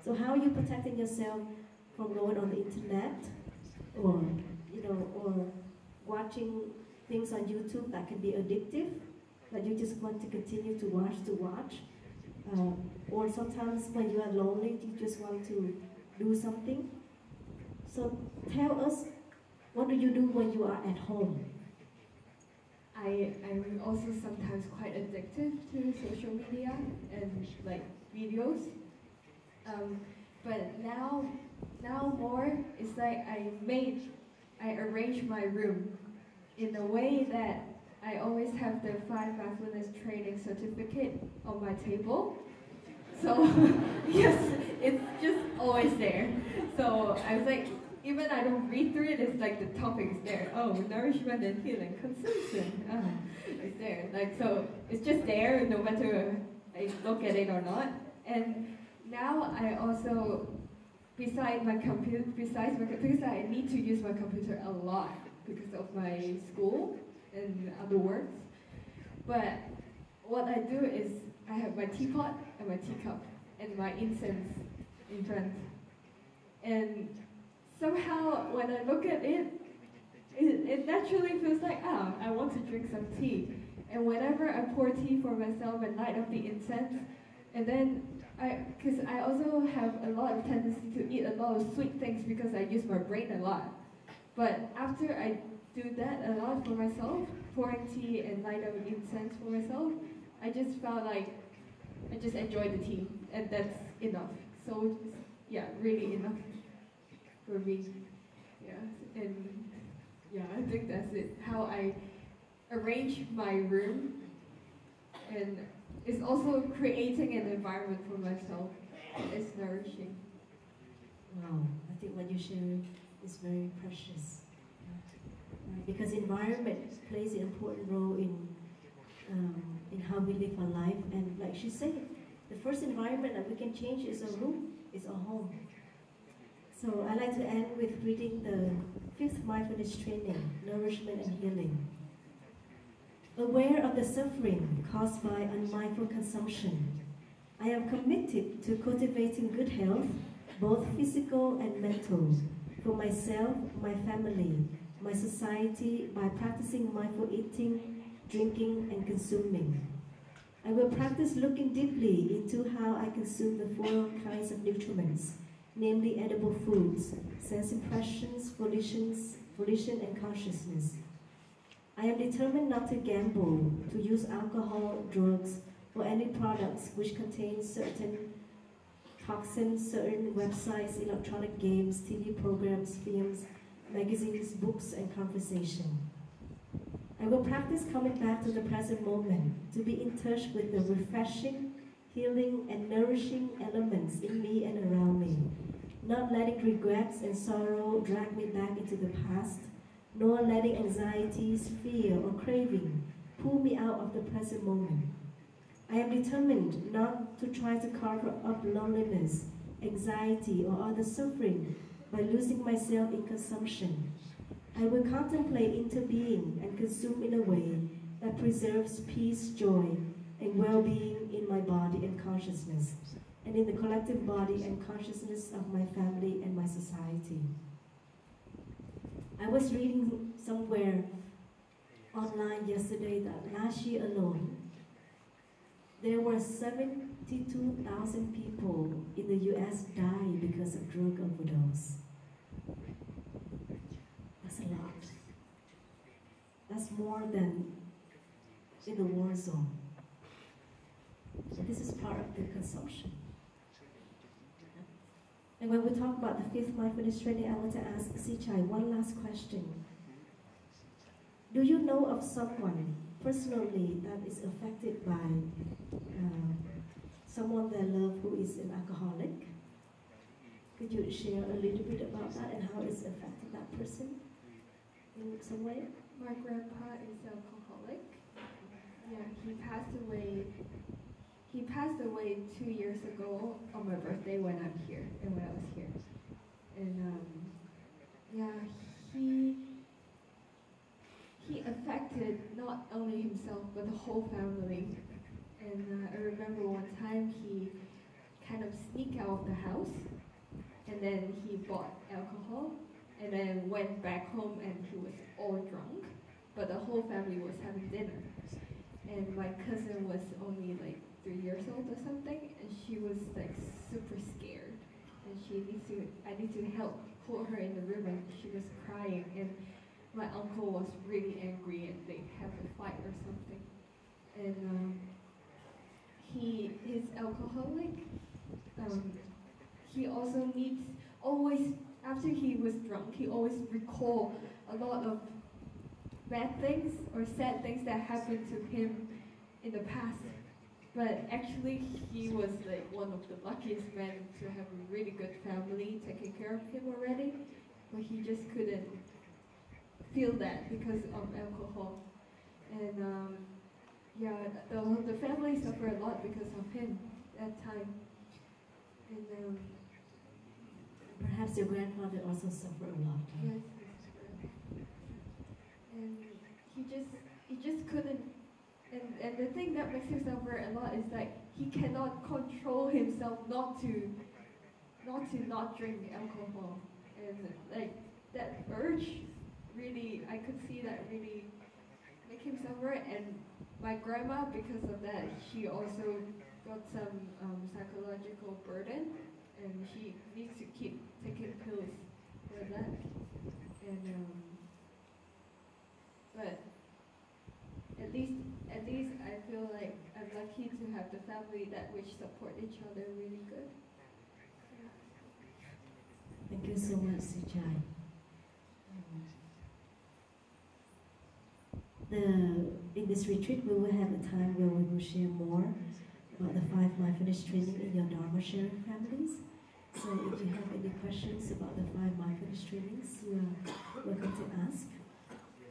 So how are you protecting yourself from going on the internet or watching things on YouTube that can be addictive? that you just want to continue to watch. Or sometimes when you are lonely, you just want to do something. So tell us, what do you do when you are at home? I'm also sometimes quite addicted to social media and like videos. But now more, it's like I arrange my room in a way that I always have the 5 mindfulness training certificate on my table. So yes, it's just always there. So I was like, even I don't read through it, it's like the topic is there. Oh, nourishment and healing, consumption. It's there. Like, so it's just there no matter I look at it or not. And now I also, because I need to use my computer a lot because of my school and other works. But what I do is I have my teapot and my teacup and my incense in front. And somehow when I look at it, it naturally feels like, I want to drink some tea. And whenever I pour tea for myself and light up the incense, and then because I also have a lot of tendency to eat a lot of sweet things because I use my brain a lot. But after I do that a lot for myself, pouring tea and light up incense for myself, I just felt like I just enjoy the tea, and that's enough. So yeah, really enough for me. Yeah, and yeah, I think that's it. How I arrange my room, and it's also creating an environment for myself. It's nourishing. Wow, I think what you share is very precious. Because environment plays an important role in how we live our life. And like she said, the first environment that we can change is a room, is a home. So I like to end with reading the 5th mindfulness training, nourishment and healing. Aware of the suffering caused by unmindful consumption, I am committed to cultivating good health, both physical and mental, for myself, my family, my society, by practicing mindful eating, drinking, and consuming. I will practice looking deeply into how I consume the 4 kinds of nutriments, namely edible foods, sense impressions, volition, and consciousness. I am determined not to gamble, to use alcohol, drugs, or any products which contain certain toxins, certain websites, electronic games, TV programs, films, magazines, books, and conversation. I will practice coming back to the present moment, to be in touch with the refreshing, healing, and nourishing elements in me and around me, not letting regrets and sorrow drag me back into the past, nor letting anxieties, fear, or craving pull me out of the present moment. I am determined not to try to cover up loneliness, anxiety, or other suffering by losing myself in consumption. I will contemplate interbeing and consume in a way that preserves peace, joy, and well-being in my body and consciousness, and in the collective body and consciousness of my family and my society. I was reading somewhere online yesterday that last year alone, there were 72,000 people in the US died because of drug overdose. That's a lot. That's more than in the war zone. So this is part of the consumption. And when we talk about the 5th mindfulness training, I want to ask Sichai one last question. Do you know of someone personally that is affected by someone they love who is an alcoholic? Could you share a little bit about that and how it's affected that person in some way? My grandpa is alcoholic. Yeah, he passed away. He passed away 2 years ago on my birthday when I'm here and when I was here. And yeah, he affected not only himself but the whole family. And I remember one time he kind of sneaked out of the house, and then he bought alcohol, and then went back home and he was all drunk, but the whole family was having dinner. and my cousin was only like 3 years old or something, and she was like super scared, and I need to help hold her in the river. She was crying, and my uncle was really angry, and they have a fight or something, and he's alcoholic. He also needs always, after he was drunk, he always recall a lot of bad things or sad things that happened to him in the past. But actually, he was like one of the luckiest men to have a really good family taking care of him already. But he just couldn't feel that because of alcohol. And yeah, the family suffered a lot because of him that time. And Perhaps your grandfather also suffered a lot. yes, and he just couldn't. And the thing that makes him suffer a lot is that he cannot control himself not to not drink alcohol, and like that urge really, I could see that really make him suffer. And my grandma, because of that, she also got some psychological burden, and she needs to keep taking pills for that. And but at least I feel like I'm lucky to have the family that which support each other really good. Thank you so much, Sijai. In this retreat, we will have a time where we will share more about the 5 mindfulness training in your Dharma sharing families. So if you have any questions about the 5 mindfulness trainings, you are welcome to ask.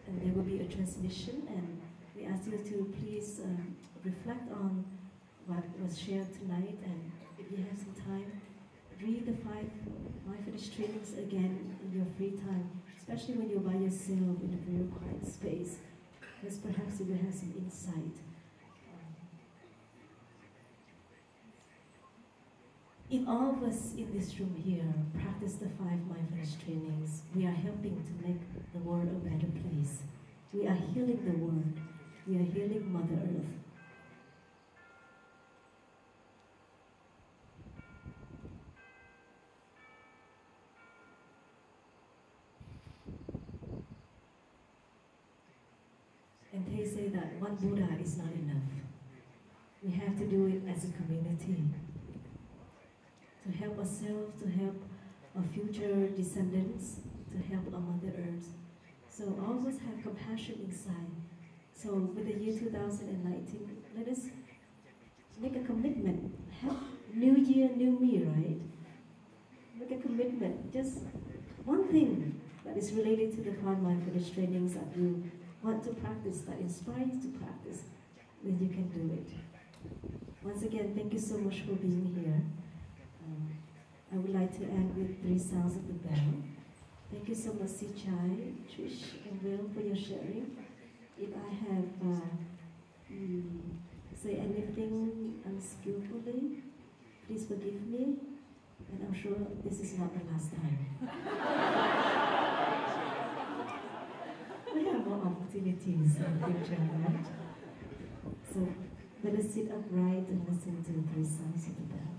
And there will be a transmission, and we ask you to please reflect on what was shared tonight, and if you have some time, read the 5 mindfulness trainings again in your free time, especially when you're by yourself in a very quiet space, because perhaps you will have some insight. If all of us in this room here practice the 5 mindfulness trainings, we are helping to make the world a better place. We are healing the world. We are healing Mother Earth. And they say that one Buddha is not enough. We have to do it as a community, to help ourselves, to help our future descendants, to help our Mother Earth. So all of us have compassion inside. So with the year 2019, let us make a commitment. Have new year, new me, right? Make a commitment. Just one thing that is related to the 5 mindfulness trainings that you want to practice, that inspires you to practice, then you can do it. Once again, thank you so much for being here. I would like to end with 3 sounds of the bell. Thank you so much, Sichai, Trish, and Will, for your sharing. If I have say anything unskillfully, please forgive me, and I'm sure this is not the last time. We have more opportunities in the future, right? So let us sit upright and listen to the 3 sounds of the bell.